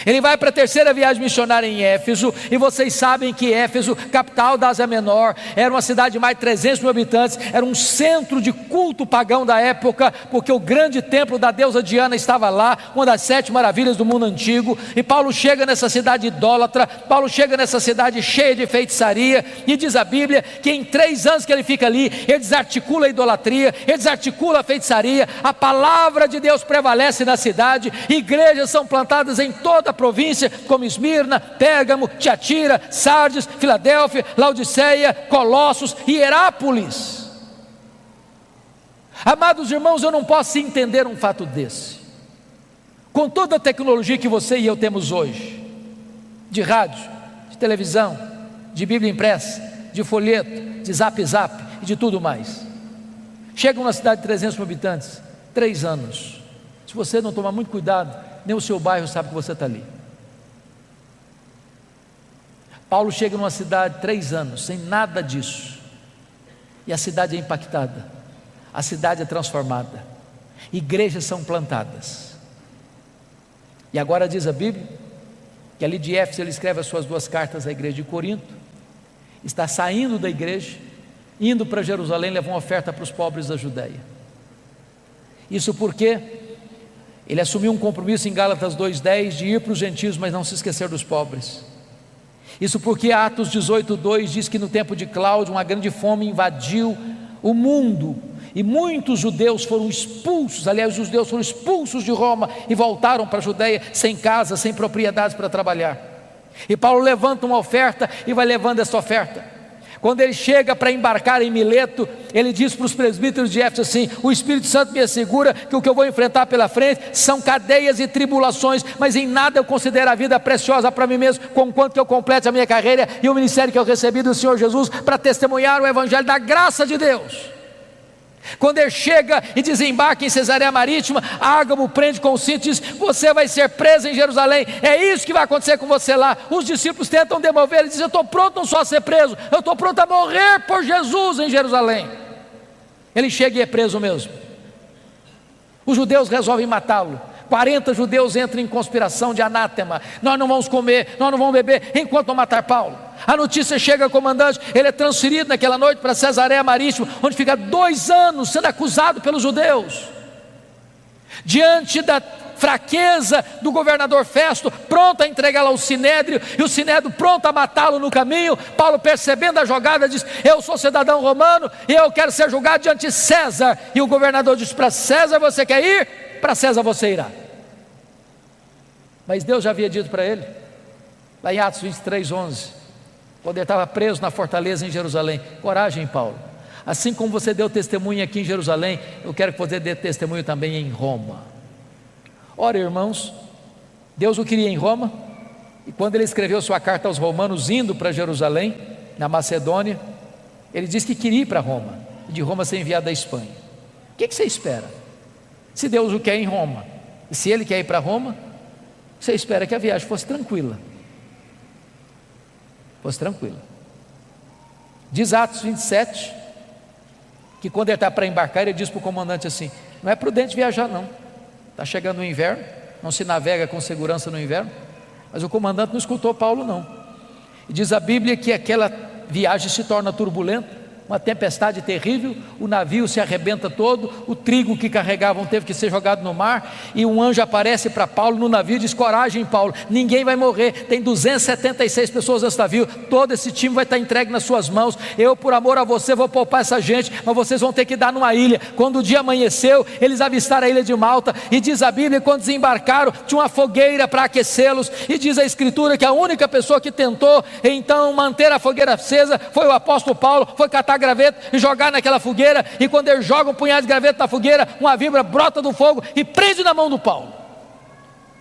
Ele vai para a terceira viagem missionária em Éfeso, e vocês sabem que Éfeso, capital da Ásia Menor, era uma cidade de mais de 300 mil habitantes, era um centro de culto pagão da época, porque o grande templo da deusa Diana estava lá, uma das 7 maravilhas do mundo antigo. E Paulo chega nessa cidade idólatra, Paulo chega nessa cidade cheia de feitiçaria, e diz a Bíblia que em 3 anos que ele fica ali, ele desarticula a idolatria, ele desarticula a feitiçaria, a palavra de Deus prevalece na cidade, igrejas são plantadas em toda a província, como Esmirna, Pérgamo, Tiatira, Sardes, Filadélfia, Laodiceia, Colossos e Herápolis. Amados irmãos, eu não posso entender um fato desse, com toda a tecnologia que você e eu temos hoje, de rádio, de televisão, de Bíblia impressa, de folheto, de zap e de tudo mais. Chega numa cidade de 300 mil habitantes, 3 anos, se você não tomar muito cuidado, nem o seu bairro sabe que você está ali. Paulo chega numa cidade 3 anos, sem nada disso, e a cidade é impactada, a cidade é transformada, igrejas são plantadas. E agora diz a Bíblia que ali de Éfeso ele escreve as suas 2 cartas à igreja de Corinto, está saindo da igreja, indo para Jerusalém levar uma oferta para os pobres da Judéia. Isso porque ele assumiu um compromisso em Gálatas 2:10 de ir para os gentios, mas não se esquecer dos pobres. Isso porque Atos 18:2 diz que no tempo de Cláudio uma grande fome invadiu o mundo, e muitos judeus foram expulsos, aliás os judeus foram expulsos de Roma e voltaram para a Judéia sem casa, sem propriedades para trabalhar. E Paulo levanta uma oferta e vai levando essa oferta. Quando ele chega para embarcar em Mileto, ele diz para os presbíteros de Éfeso assim: o Espírito Santo me assegura que o que eu vou enfrentar pela frente são cadeias e tribulações, mas em nada eu considero a vida preciosa para mim mesmo, conquanto que eu complete a minha carreira e o ministério que eu recebi do Senhor Jesus para testemunhar o evangelho da graça de Deus. Quando ele chega e desembarca em Cesareia Marítima, Ágabo prende com o cinto e diz: você vai ser preso em Jerusalém, é isso que vai acontecer com você lá. Os discípulos tentam demover, ele diz: eu estou pronto não só a ser preso, eu estou pronto a morrer por Jesus em Jerusalém. Ele chega e é preso mesmo. Os judeus resolvem matá-lo. 40 judeus entram em conspiração de anátema: nós não vamos comer, nós não vamos beber enquanto não matar Paulo. A notícia chega ao comandante, ele é transferido naquela noite para Cesareia Marítima, onde fica 2 anos sendo acusado pelos judeus. Diante da fraqueza do governador Festo, pronto a entregá-lo ao Sinédrio, e o Sinédrio pronto a matá-lo no caminho, Paulo, percebendo a jogada, diz: eu sou cidadão romano e eu quero ser julgado diante de César. E o governador diz: para César você quer ir? Para César você irá. Mas Deus já havia dito para ele, lá em Atos 23:11, quando ele estava preso na fortaleza em Jerusalém: coragem, Paulo, assim como você deu testemunho aqui em Jerusalém, eu quero que você dê testemunho também em Roma. Ora, irmãos, Deus o queria em Roma, e quando ele escreveu sua carta aos romanos, indo para Jerusalém, na Macedônia, ele disse que queria ir para Roma, e de Roma ser enviado à Espanha. O que você espera? Se Deus o quer em Roma, e se ele quer ir para Roma, você espera que a viagem fosse tranquila. Diz Atos 27, que quando ele está para embarcar, ele diz para o comandante assim: não é prudente viajar não, está chegando o inverno, não se navega com segurança no inverno. Mas o comandante não escutou Paulo não, e diz a Bíblia que aquela viagem se torna turbulenta, uma tempestade terrível, o navio se arrebenta todo, o trigo que carregavam teve que ser jogado no mar, e um anjo aparece para Paulo no navio e diz: coragem, Paulo, ninguém vai morrer, tem 276 pessoas nesse navio, todo esse time vai estar entregue nas suas mãos, eu por amor a você vou poupar essa gente, mas vocês vão ter que dar numa ilha. Quando o dia amanheceu, eles avistaram a ilha de Malta, e diz a Bíblia, quando desembarcaram, tinha uma fogueira para aquecê-los, e diz a Escritura que a única pessoa que tentou então manter a fogueira acesa foi o apóstolo Paulo, foi catar graveto e jogar naquela fogueira, e quando ele joga um punhado de graveto na fogueira, uma víbora brota do fogo e prende na mão do Paulo.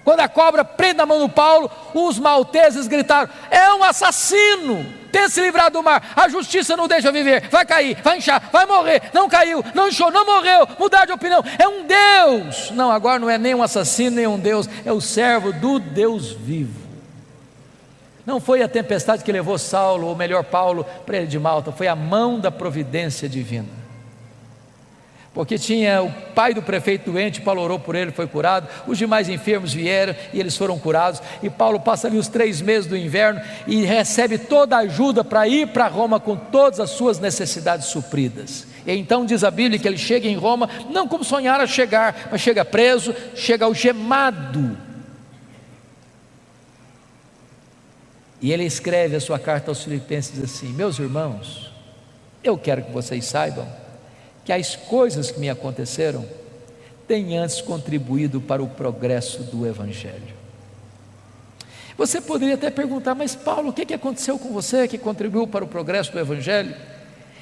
Quando a cobra prende na mão do Paulo, os malteses gritaram: é um assassino, tenta se livrar do mar, a justiça não deixa viver, vai cair, vai inchar, vai morrer. Não caiu, não inchou, não morreu, mudar de opinião, é um Deus. Não, agora não é nem um assassino, nem um Deus, é o servo do Deus vivo. Não foi a tempestade que levou Saulo, ou melhor Paulo, para ele de Malta, foi a mão da providência divina. Porque tinha o pai do prefeito doente, Paulo orou por ele, foi curado. Os demais enfermos vieram e eles foram curados. E Paulo passa ali os 3 meses do inverno e recebe toda a ajuda para ir para Roma com todas as suas necessidades supridas. E então diz a Bíblia que ele chega em Roma, não como sonhara chegar, mas chega preso, chega algemado. E ele escreve a sua carta aos Filipenses, diz assim: meus irmãos, eu quero que vocês saibam que as coisas que me aconteceram têm antes contribuído para o progresso do Evangelho. Você poderia até perguntar: mas Paulo, o que aconteceu com você que contribuiu para o progresso do Evangelho?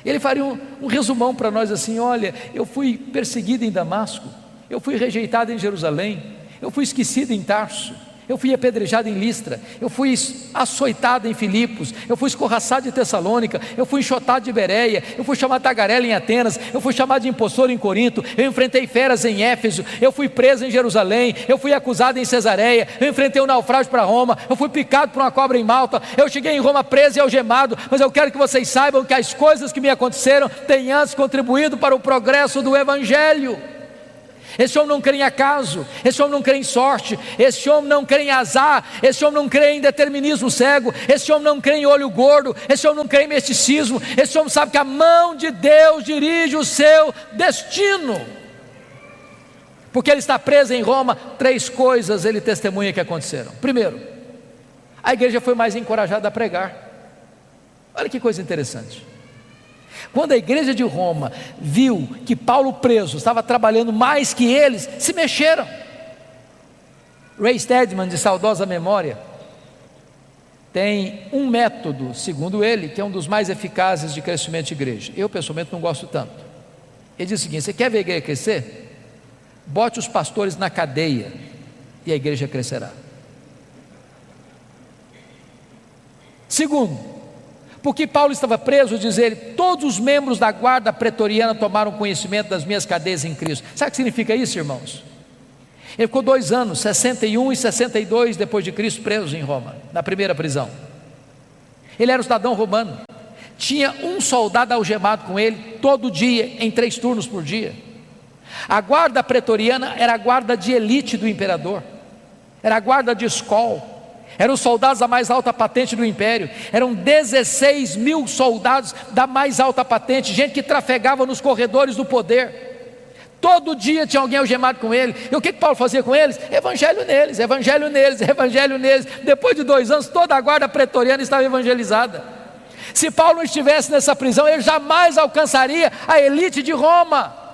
Ele faria um resumão para nós assim: olha, eu fui perseguido em Damasco, eu fui rejeitado em Jerusalém, eu fui esquecido em Tarso, eu fui apedrejado em Listra, eu fui açoitado em Filipos, eu fui escorraçado de Tessalônica, eu fui enxotado de Bereia, eu fui chamado de tagarela em Atenas, eu fui chamado de impostor em Corinto, eu enfrentei feras em Éfeso, eu fui preso em Jerusalém, eu fui acusado em Cesareia, eu enfrentei um naufrágio para Roma, eu fui picado por uma cobra em Malta, eu cheguei em Roma preso e algemado. Mas eu quero que vocês saibam que as coisas que me aconteceram têm antes contribuído para o progresso do Evangelho. Esse homem não crê em acaso, esse homem não crê em sorte, esse homem não crê em azar, esse homem não crê em determinismo cego, esse homem não crê em olho gordo, esse homem não crê em misticismo, esse homem sabe que a mão de Deus dirige o seu destino. Porque ele está preso em Roma, 3 coisas ele testemunha que aconteceram. Primeiro, a igreja foi mais encorajada a pregar. Olha que coisa interessante. Quando a igreja de Roma viu que Paulo preso estava trabalhando mais que eles, se mexeram. Ray Stedman, de saudosa memória, tem um método, segundo ele, que é um dos mais eficazes de crescimento de igreja. Eu pessoalmente não gosto tanto. Ele diz o seguinte: você quer ver a igreja crescer? Bote os pastores na cadeia e a igreja crescerá. Segundo, porque Paulo estava preso, diz ele, todos os membros da guarda pretoriana tomaram conhecimento das minhas cadeias em Cristo. Sabe o que significa isso, irmãos? Ele ficou 2 anos, 61 e 62 depois de Cristo, preso em Roma, na primeira prisão. Ele era um cidadão romano, tinha um soldado algemado com ele, todo dia, em 3 turnos por dia. A guarda pretoriana era a guarda de elite do imperador, era a guarda de escol, eram os soldados da mais alta patente do império, eram 16 mil soldados da mais alta patente, gente que trafegava nos corredores do poder, todo dia tinha alguém algemado com ele. E o que Paulo fazia com eles? Evangelho neles, evangelho neles, evangelho neles. Depois de 2 anos, toda a guarda pretoriana estava evangelizada. Se Paulo não estivesse nessa prisão, ele jamais alcançaria a elite de Roma.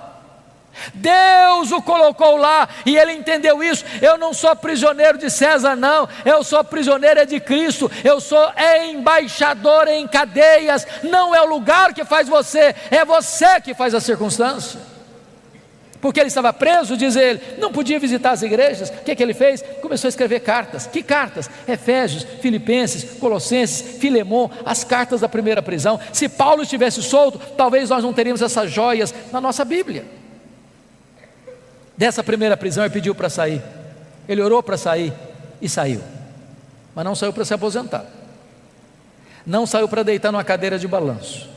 Deus o colocou lá e ele entendeu isso. Eu não sou prisioneiro de César, não, eu sou prisioneiro de Cristo, eu sou embaixador em cadeias. Não é o lugar que faz você, é você que faz a circunstância. Porque ele estava preso, diz ele, não podia visitar as igrejas. O que ele fez? Começou a escrever cartas. Que cartas? Efésios, Filipenses, Colossenses, Filemon, as cartas da primeira prisão. Se Paulo estivesse solto, talvez nós não teríamos essas joias na nossa Bíblia. Dessa primeira prisão ele pediu para sair, ele orou para sair e saiu, mas não saiu para se aposentar, não saiu para deitar numa cadeira de balanço,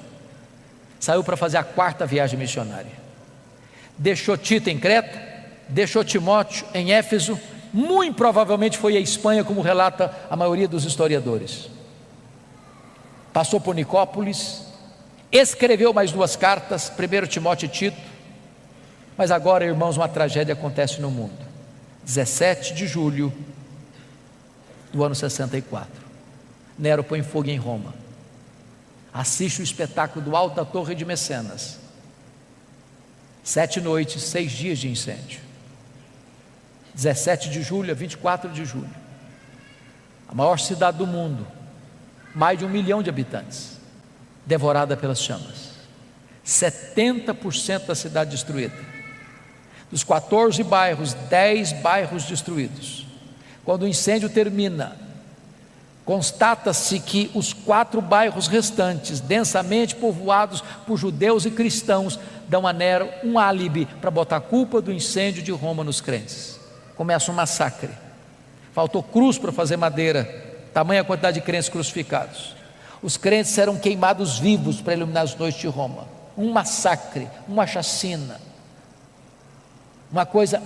saiu para fazer a 4ª viagem missionária. Deixou Tito em Creta, deixou Timóteo em Éfeso, muito provavelmente foi à Espanha, como relata a maioria dos historiadores. Passou por Nicópolis, escreveu mais 2 cartas, 1 Timóteo e Tito. Mas agora, irmãos, uma tragédia acontece no mundo. 17 de julho do ano 64, Nero põe fogo em Roma, assiste o espetáculo do alto da torre de Mecenas, 7 noites, 6 dias de incêndio. 17 de julho a 24 de julho, a maior cidade do mundo, mais de 1 milhão de habitantes, devorada pelas chamas. 70% da cidade destruída. Dos 14 bairros, 10 bairros destruídos. Quando o incêndio termina, constata-se que os 4 bairros restantes, densamente povoados por judeus e cristãos, dão a Nero um álibi para botar a culpa do incêndio de Roma nos crentes. Começa um massacre. Faltou cruz para fazer madeira, tamanha quantidade de crentes crucificados. Os crentes eram queimados vivos para iluminar as noites de Roma. Um massacre, uma chacina, uma coisa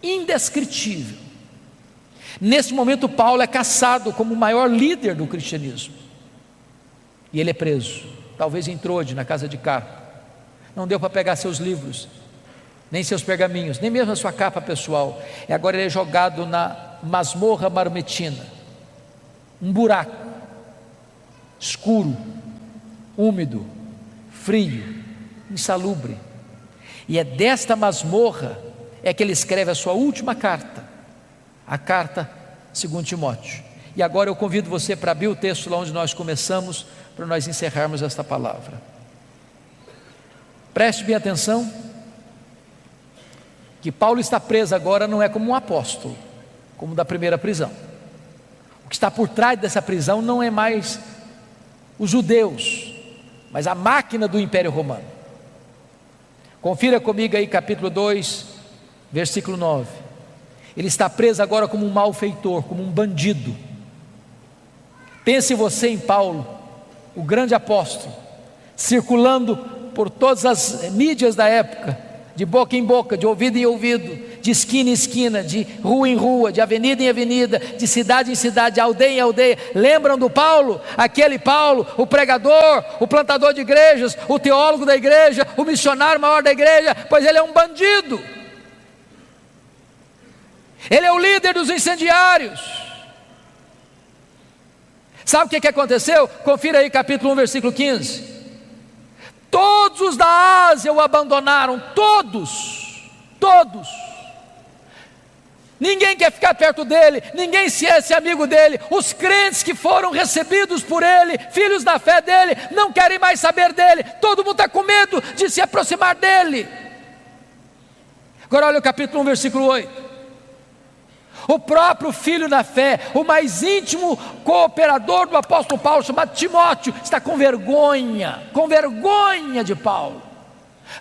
indescritível. Nesse momento Paulo é caçado como o maior líder do cristianismo, e ele é preso, talvez em Trode, na casa de Carpo. Não deu para pegar seus livros, nem seus pergaminhos, nem mesmo a sua capa pessoal. E agora ele é jogado na masmorra mamertina, um buraco escuro, úmido, frio, insalubre. E é desta masmorra é que ele escreve a sua última carta, a carta segundo Timóteo. E agora eu convido você para abrir o texto lá onde nós começamos, para nós encerrarmos esta palavra. Preste bem atenção, que Paulo está preso agora não é como um apóstolo, como da primeira prisão. O que está por trás dessa prisão não é mais os judeus, mas a máquina do Império Romano. Confira comigo aí capítulo 2, versículo 9. Ele está preso agora como um malfeitor, como um bandido. Pense você em Paulo, o grande apóstolo, circulando por todas as mídias da época, de boca em boca, de ouvido em ouvido, de esquina em esquina, de rua em rua, de avenida em avenida, de cidade em cidade, de aldeia em aldeia. Lembram do Paulo? Aquele Paulo, o pregador, o plantador de igrejas, o teólogo da igreja, o missionário maior da igreja? Pois ele é um bandido. Ele é o líder dos incendiários. Sabe o que aconteceu? Confira aí capítulo 1, versículo 15. Todos os da Ásia o abandonaram, todos. Ninguém quer ficar perto dele, ninguém se é amigo dele. Os crentes que foram recebidos por ele, filhos da fé dele, não querem mais saber dele. Todo mundo está com medo de se aproximar dele. Agora olha o capítulo 1, versículo 8. O próprio filho da fé, o mais íntimo cooperador do apóstolo Paulo, chamado Timóteo, está com vergonha de Paulo.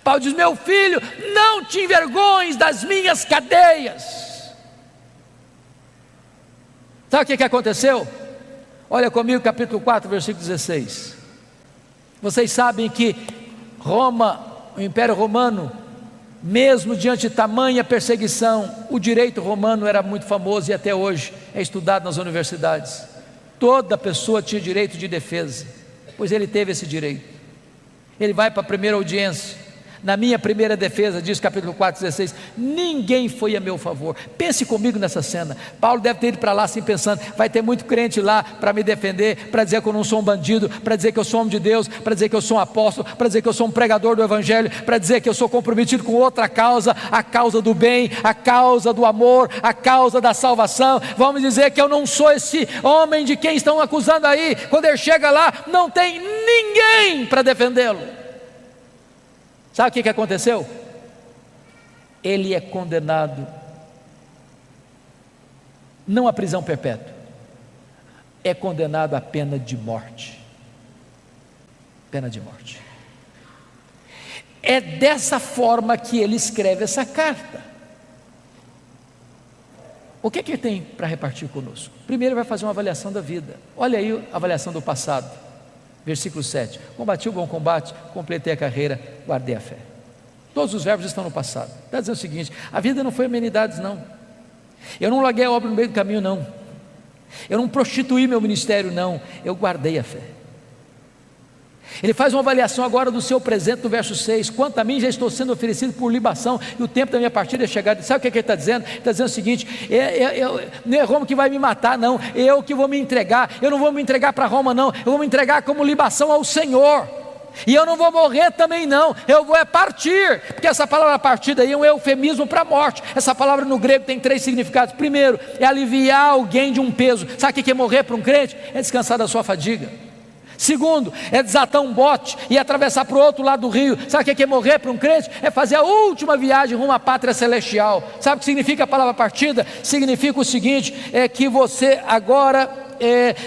Paulo diz: meu filho, não te envergonhes das minhas cadeias. Sabe o que aconteceu? Olha comigo capítulo 4, versículo 16. Vocês sabem que Roma, o Império Romano, mesmo diante de tamanha perseguição, o direito romano era muito famoso e até hoje é estudado nas universidades. Toda pessoa tinha direito de defesa, pois ele teve esse direito. Ele vai para a primeira audiência. Na minha primeira defesa, diz capítulo 4, 16, ninguém foi a meu favor. Pense comigo nessa cena. Paulo deve ter ido para lá assim pensando: vai ter muito crente lá para me defender, para dizer que eu não sou um bandido, para dizer que eu sou homem de Deus, para dizer que eu sou um apóstolo, para dizer que eu sou um pregador do evangelho, para dizer que eu sou comprometido com outra causa, a causa do bem, a causa do amor, a causa da salvação. Vamos dizer que eu não sou esse homem de quem estão acusando aí. Quando ele chega lá, não tem ninguém para defendê-lo. Sabe o que aconteceu? Ele é condenado, não à prisão perpétua, é condenado à pena de morte. Pena de morte. É dessa forma que ele escreve essa carta. O que ele tem para repartir conosco? Primeiro, ele vai fazer uma avaliação da vida. Olha aí a avaliação do passado. Versículo 7, combati o bom combate, completei a carreira, guardei a fé. Todos os verbos estão no passado. Está dizendo o seguinte: a vida não foi amenidades não. Eu não larguei a obra no meio do caminho não. Eu não prostituí meu ministério não. Eu guardei a fé. Ele faz uma avaliação agora do seu presente no verso 6. Quanto a mim, já estou sendo oferecido por libação, e o tempo da minha partida é chegado. Sabe o que ele está dizendo? Ele está dizendo o seguinte: não é Roma que vai me matar não, eu que vou me entregar. Eu não vou me entregar para Roma não, eu vou me entregar como libação ao Senhor. E eu não vou morrer também não, eu vou partir. Porque essa palavra partida aí é um eufemismo para a morte. Essa palavra no grego tem 3 significados. Primeiro, é aliviar alguém de um peso. Sabe o que é morrer para um crente? É descansar da sua fadiga. Segundo, é desatar um bote e atravessar para o outro lado do rio. Sabe o que é morrer para um crente? É fazer a última viagem rumo à pátria celestial. Sabe o que significa a palavra partida? Significa o seguinte, é que você agora,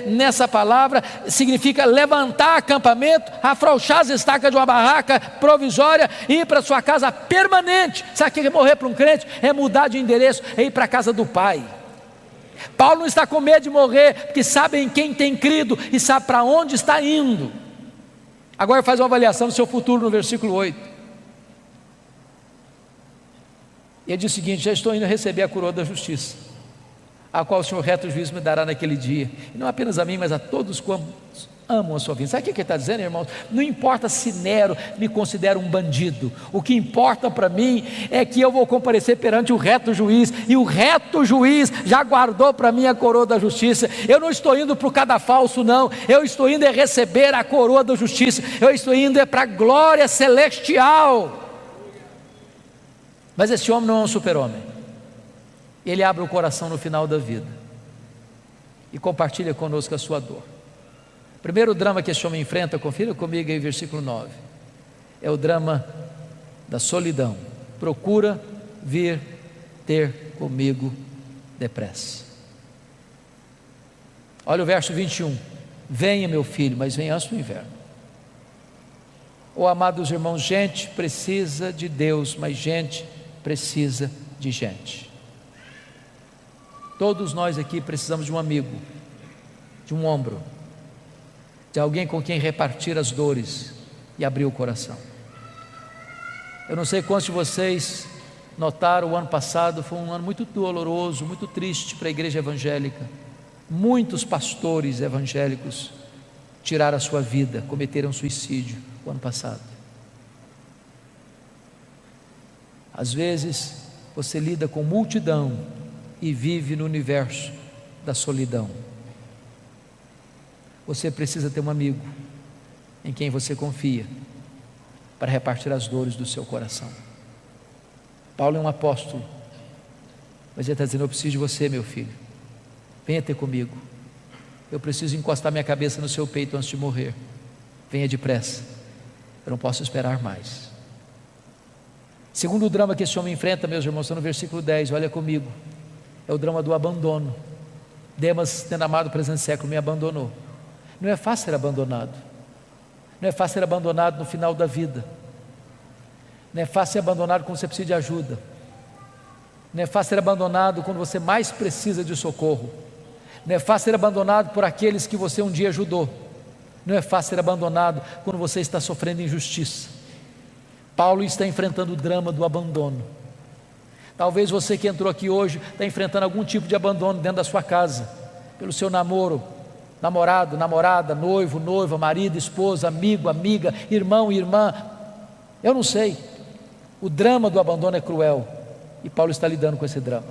nessa palavra, significa levantar acampamento, afrouxar as estacas de uma barraca provisória e ir para sua casa permanente. Sabe o que é morrer para um crente? É mudar de endereço, é ir para a casa do Pai. Paulo não está com medo de morrer, porque sabe em quem tem crido e sabe para onde está indo. Agora faz uma avaliação do seu futuro no versículo 8. Ele diz o seguinte: já estou indo receber a coroa da justiça, a qual o Senhor reto juiz me dará naquele dia, e não apenas a mim, mas a todos quantos amam a sua vida. Sabe o que ele está dizendo, irmãos? Não importa se Nero me considera um bandido, o que importa para mim é que eu vou comparecer perante o reto juiz, e o reto juiz já guardou para mim a coroa da justiça. Eu não estou indo para o cadafalso, não, eu estou indo receber a coroa da justiça, eu estou indo para a glória celestial. Mas esse homem não é um super-homem. Ele abre o coração no final da vida e compartilha conosco a sua dor. O primeiro drama que esse homem enfrenta, confira comigo aí, versículo 9, é o drama da solidão. Procura vir ter comigo depressa. Olha o verso 21. Venha, meu filho, mas venha antes do inverno. Oh, amados irmãos, gente precisa de Deus, mas gente precisa de gente. Todos nós aqui precisamos de um amigo, de um ombro, de alguém com quem repartir as dores e abrir o coração. Eu não sei quantos de vocês notaram, o ano passado foi um ano muito doloroso, muito triste para a igreja evangélica. Muitos pastores evangélicos tiraram a sua vida, cometeram suicídio o ano passado. Às vezes você lida com multidão e vive no universo da solidão. Você precisa ter um amigo em quem você confia para repartir as dores do seu coração. Paulo é um apóstolo, mas ele está dizendo: eu preciso de você, meu filho, venha ter comigo, eu preciso encostar minha cabeça no seu peito antes de morrer, venha depressa, eu não posso esperar mais. Segundo drama que esse homem enfrenta, meus irmãos, está no versículo 10, olha comigo, é o drama do abandono. Demas, tendo amado o presente século, me abandonou. Não é fácil ser abandonado, não é fácil ser abandonado no final da vida, não é fácil ser abandonado quando você precisa de ajuda, não é fácil ser abandonado quando você mais precisa de socorro, não é fácil ser abandonado por aqueles que você um dia ajudou, não é fácil ser abandonado quando você está sofrendo injustiça. Paulo está enfrentando o drama do abandono. Talvez você que entrou aqui hoje está enfrentando algum tipo de abandono dentro da sua casa, pelo seu namoro, namorado, namorada, noivo, noiva, marido, esposa, amigo, amiga, irmão, irmã, eu não sei. O drama do abandono é cruel e Paulo está lidando com esse drama.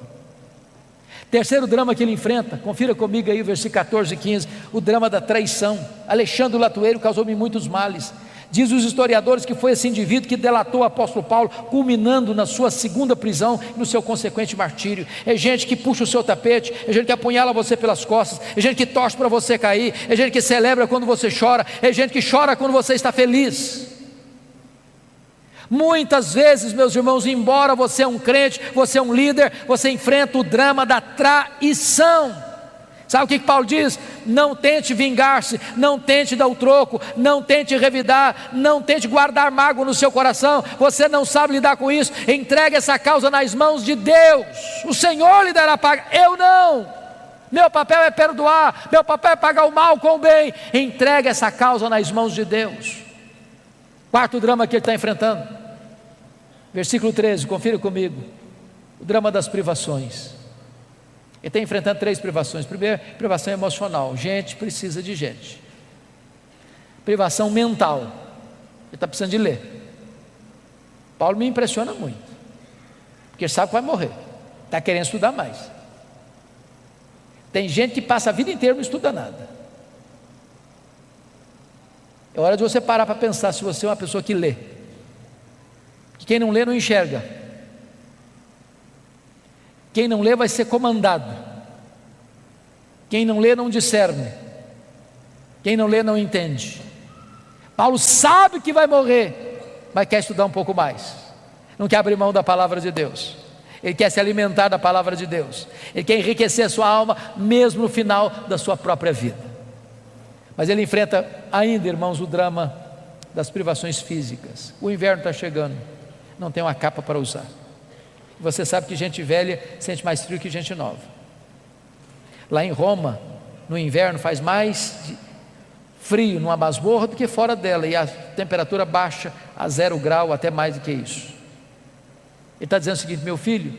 Terceiro drama que ele enfrenta, confira comigo aí o versículo 14 e 15, o drama da traição. Alexandre o Latueiro causou-me muitos males. Diz os historiadores que foi esse indivíduo que delatou o apóstolo Paulo, culminando na sua segunda prisão e no seu consequente martírio. É gente que puxa o seu tapete, é gente que apunhala você pelas costas, é gente que torce para você cair, é gente que celebra quando você chora, é gente que chora quando você está feliz. Muitas vezes, meus irmãos, embora você é um crente, você é um líder, você enfrenta o drama da traição. Sabe o que Paulo diz? Não tente vingar-se, não tente dar o troco, não tente revidar, não tente guardar mágoa no seu coração. Você não sabe lidar com isso, entregue essa causa nas mãos de Deus. O Senhor lhe dará paga, eu não. Meu papel é perdoar, meu papel é pagar o mal com o bem. Entregue essa causa nas mãos de Deus. Quarto drama que ele está enfrentando, versículo 13, confira comigo, o drama das privações. Ele está enfrentando 3 privações. Primeiro, privação emocional, gente precisa de gente. Privação mental, ele está precisando de ler. Paulo me impressiona muito, porque ele sabe que vai morrer, está querendo estudar mais. Tem gente que passa a vida inteira e não estuda nada. É hora de você parar para pensar se você é uma pessoa que lê. Que quem não lê não enxerga. Quem não lê vai ser comandado. Quem não lê não discerne. Quem não lê não entende. Paulo sabe que vai morrer, mas quer estudar um pouco mais, não quer abrir mão da palavra de Deus, ele quer se alimentar da palavra de Deus, ele quer enriquecer a sua alma, mesmo no final da sua própria vida. Mas ele enfrenta ainda, irmãos, o drama das privações físicas. O inverno está chegando, não tem uma capa para usar. Você sabe que gente velha sente mais frio que gente nova. Lá em Roma, no inverno, faz mais frio numa masmorra do que fora dela, e a temperatura baixa a 0 grau, até mais do que isso. Ele está dizendo o seguinte: meu filho,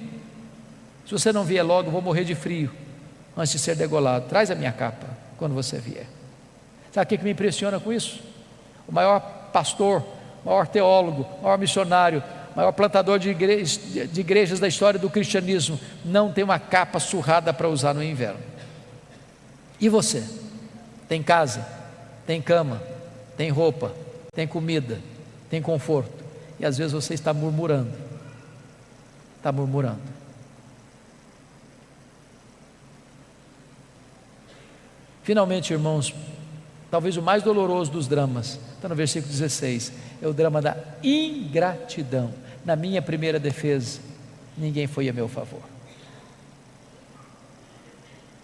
se você não vier logo, eu vou morrer de frio antes de ser degolado. Traz a minha capa quando você vier. Sabe o que me impressiona com isso? O maior pastor, maior teólogo, maior missionário, maior plantador de igrejas da história do cristianismo, não tem uma capa surrada para usar no inverno. E você? Tem casa, tem cama, tem roupa, tem comida, tem conforto, e às vezes você está murmurando. Finalmente, irmãos, talvez o mais doloroso dos dramas, está no versículo 16, é o drama da ingratidão. Na minha primeira defesa, ninguém foi a meu favor.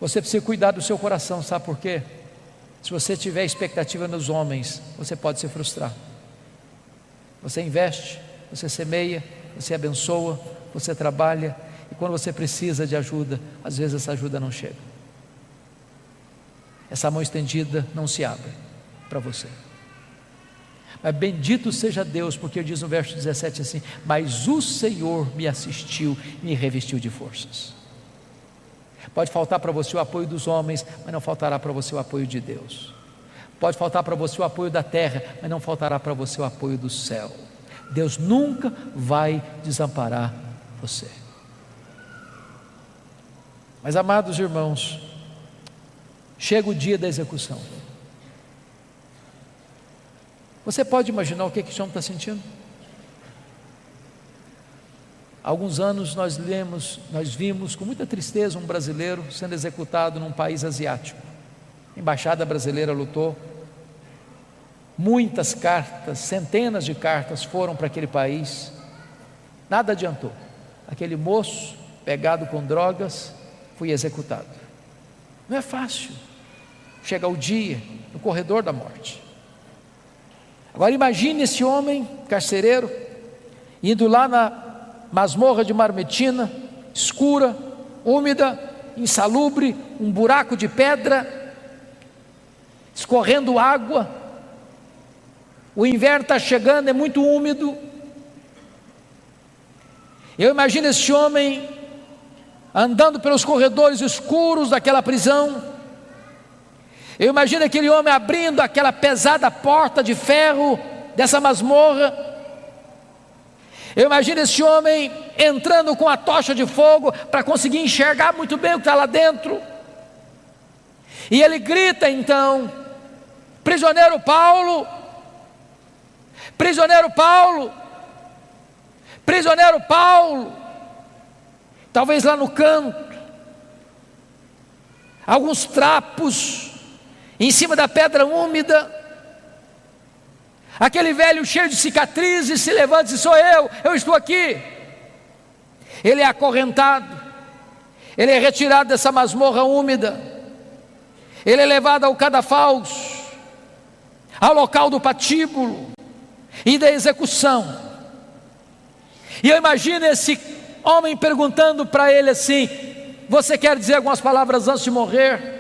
Você precisa cuidar do seu coração, sabe por quê? Se você tiver expectativa nos homens, você pode se frustrar. Você investe, você semeia, você abençoa, você trabalha, e quando você precisa de ajuda, às vezes essa ajuda não chega. Essa mão estendida não se abre para você. Mas bendito seja Deus, porque diz no verso 17 assim: mas o Senhor me assistiu, me revestiu de forças. Pode faltar para você o apoio dos homens, mas não faltará para você o apoio de Deus. Pode faltar para você o apoio da terra, mas não faltará para você o apoio do céu. Deus nunca vai desamparar você. Mas, amados irmãos, chega o dia da execução. Você pode imaginar o que esse homem está sentindo? Há alguns anos nós vimos com muita tristeza um brasileiro sendo executado num país asiático. A embaixada brasileira lutou, muitas cartas, centenas de cartas foram para aquele país, nada adiantou. Aquele moço pegado com drogas foi executado. Não é fácil, chega o dia, no corredor da morte. Agora imagine esse homem carcereiro indo lá na masmorra de Marmetina, escura, úmida, insalubre, um buraco de pedra, escorrendo água, o inverno está chegando, é muito úmido. Eu imagino esse homem andando pelos corredores escuros daquela prisão. Eu imagino aquele homem abrindo aquela pesada porta de ferro dessa masmorra. Eu imagino esse homem entrando com a tocha de fogo para conseguir enxergar muito bem o que está lá dentro. E ele grita então: prisioneiro Paulo, prisioneiro Paulo, prisioneiro Paulo. Talvez lá no canto, alguns trapos em cima da pedra úmida. Aquele velho cheio de cicatrizes se levanta e diz: sou eu estou aqui. Ele é acorrentado, ele é retirado dessa masmorra úmida, ele é levado ao cadafalso, ao local do patíbulo e da execução. E eu imagino esse homem perguntando para ele assim: você quer dizer algumas palavras antes de morrer?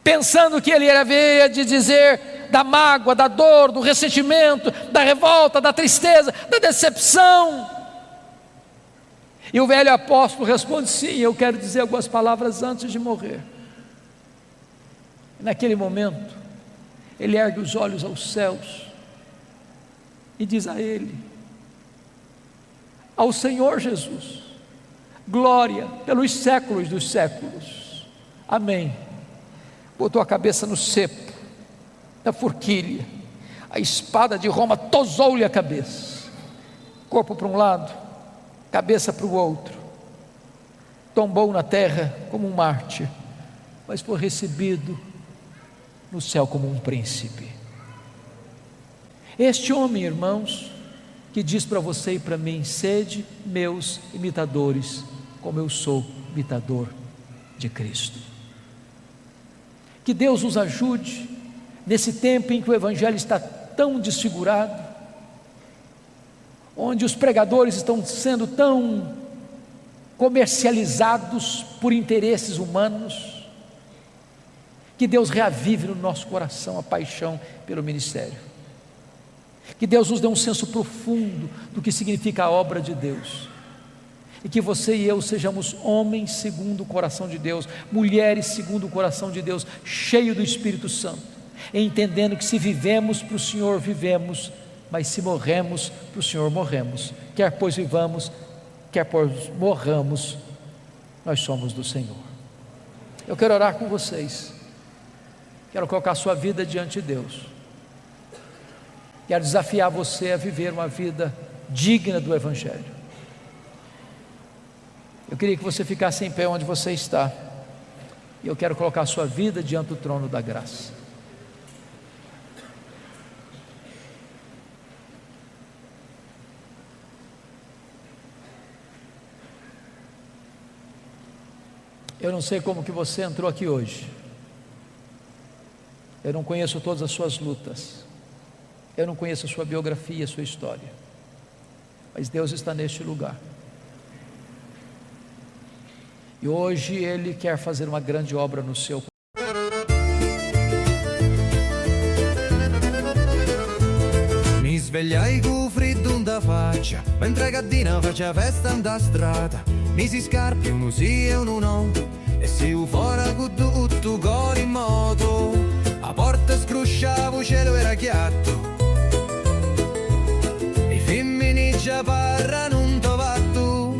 Pensando que ele havia de dizer da mágoa, da dor, do ressentimento, da revolta, da tristeza, da decepção. E o velho apóstolo responde: sim, eu quero dizer algumas palavras antes de morrer. E naquele momento, ele ergue os olhos aos céus e diz a ele: ao Senhor Jesus, glória pelos séculos dos séculos, amém. Botou a cabeça no cepo da forquilha, a espada de Roma tosou-lhe a cabeça, corpo para um lado, cabeça para o outro, tombou na terra como um mártir, mas foi recebido no céu como um príncipe. Este homem, irmãos, que diz para você e para mim: sede meus imitadores, como eu sou imitador de Cristo. Que Deus nos ajude nesse tempo em que o Evangelho está tão desfigurado, onde os pregadores estão sendo tão comercializados por interesses humanos. Que Deus reavive no nosso coração a paixão pelo ministério. Que Deus nos dê um senso profundo do que significa a obra de Deus. E que você e eu sejamos homens segundo o coração de Deus, mulheres segundo o coração de Deus, cheio do Espírito Santo, entendendo que se vivemos para o Senhor, vivemos, mas se morremos para o Senhor, morremos. Quer pois vivamos, quer pois morramos, nós somos do Senhor. Eu quero orar com vocês, quero colocar a sua vida diante de Deus, quero desafiar você a viver uma vida digna do Evangelho. Eu queria que você ficasse em pé onde você está, e eu quero colocar a sua vida diante do trono da graça. Eu não sei como que você entrou aqui hoje, eu não conheço todas as suas lutas, eu não conheço a sua biografia, a sua história, mas Deus está neste lugar, e hoje Ele quer fazer uma grande obra no seu coração. Mi svegliai con freddo da faccia, mentre Gaddina faccia festa da strada. Misi scarpe, uno sì e uno no, e si fuori con tutto cori in moto. A porta scrusciavo, cielo era chiatto, i femmini già parlano un tovatto.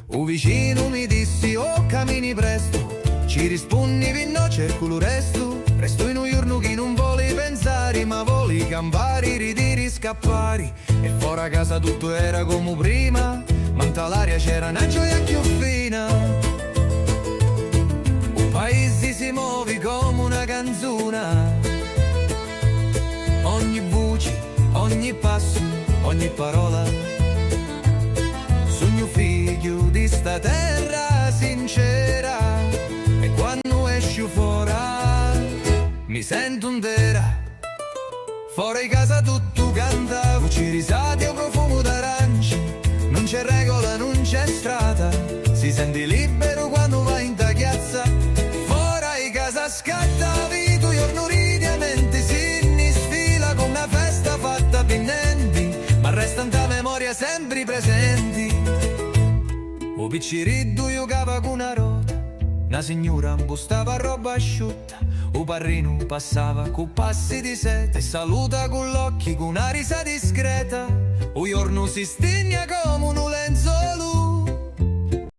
Un vicino mi dissi, oh cammini presto, ci rispondi no cerco lo resto. Resto in un giorno che non voli pensare, ma voli campare, ridiri, scappare. E fuori casa tutto era come prima, ma in l'aria c'era una gioia più fina. Un paese si muove come una canzone, ogni voce, ogni passo, ogni parola. Sogno figlio di sta terra sincera, e quando esci fuori mi sento intera. Fuori casa tutto canta, voci risate o profumo d'aranci. Non c'è regola, non c'è strada, si sente libero quando vai in tagliazza. Fuori casa scatta vita, giorno ridi e mente, si sfila con una festa fatta pinnenti, ma restano da memoria sempre presenti. O picciriddu giocava con una rota, una signora impostava roba asciutta. O parrino passava con passi di seta e saluta con l'occhi con una risa discreta. O giorno si stigna come un lenzo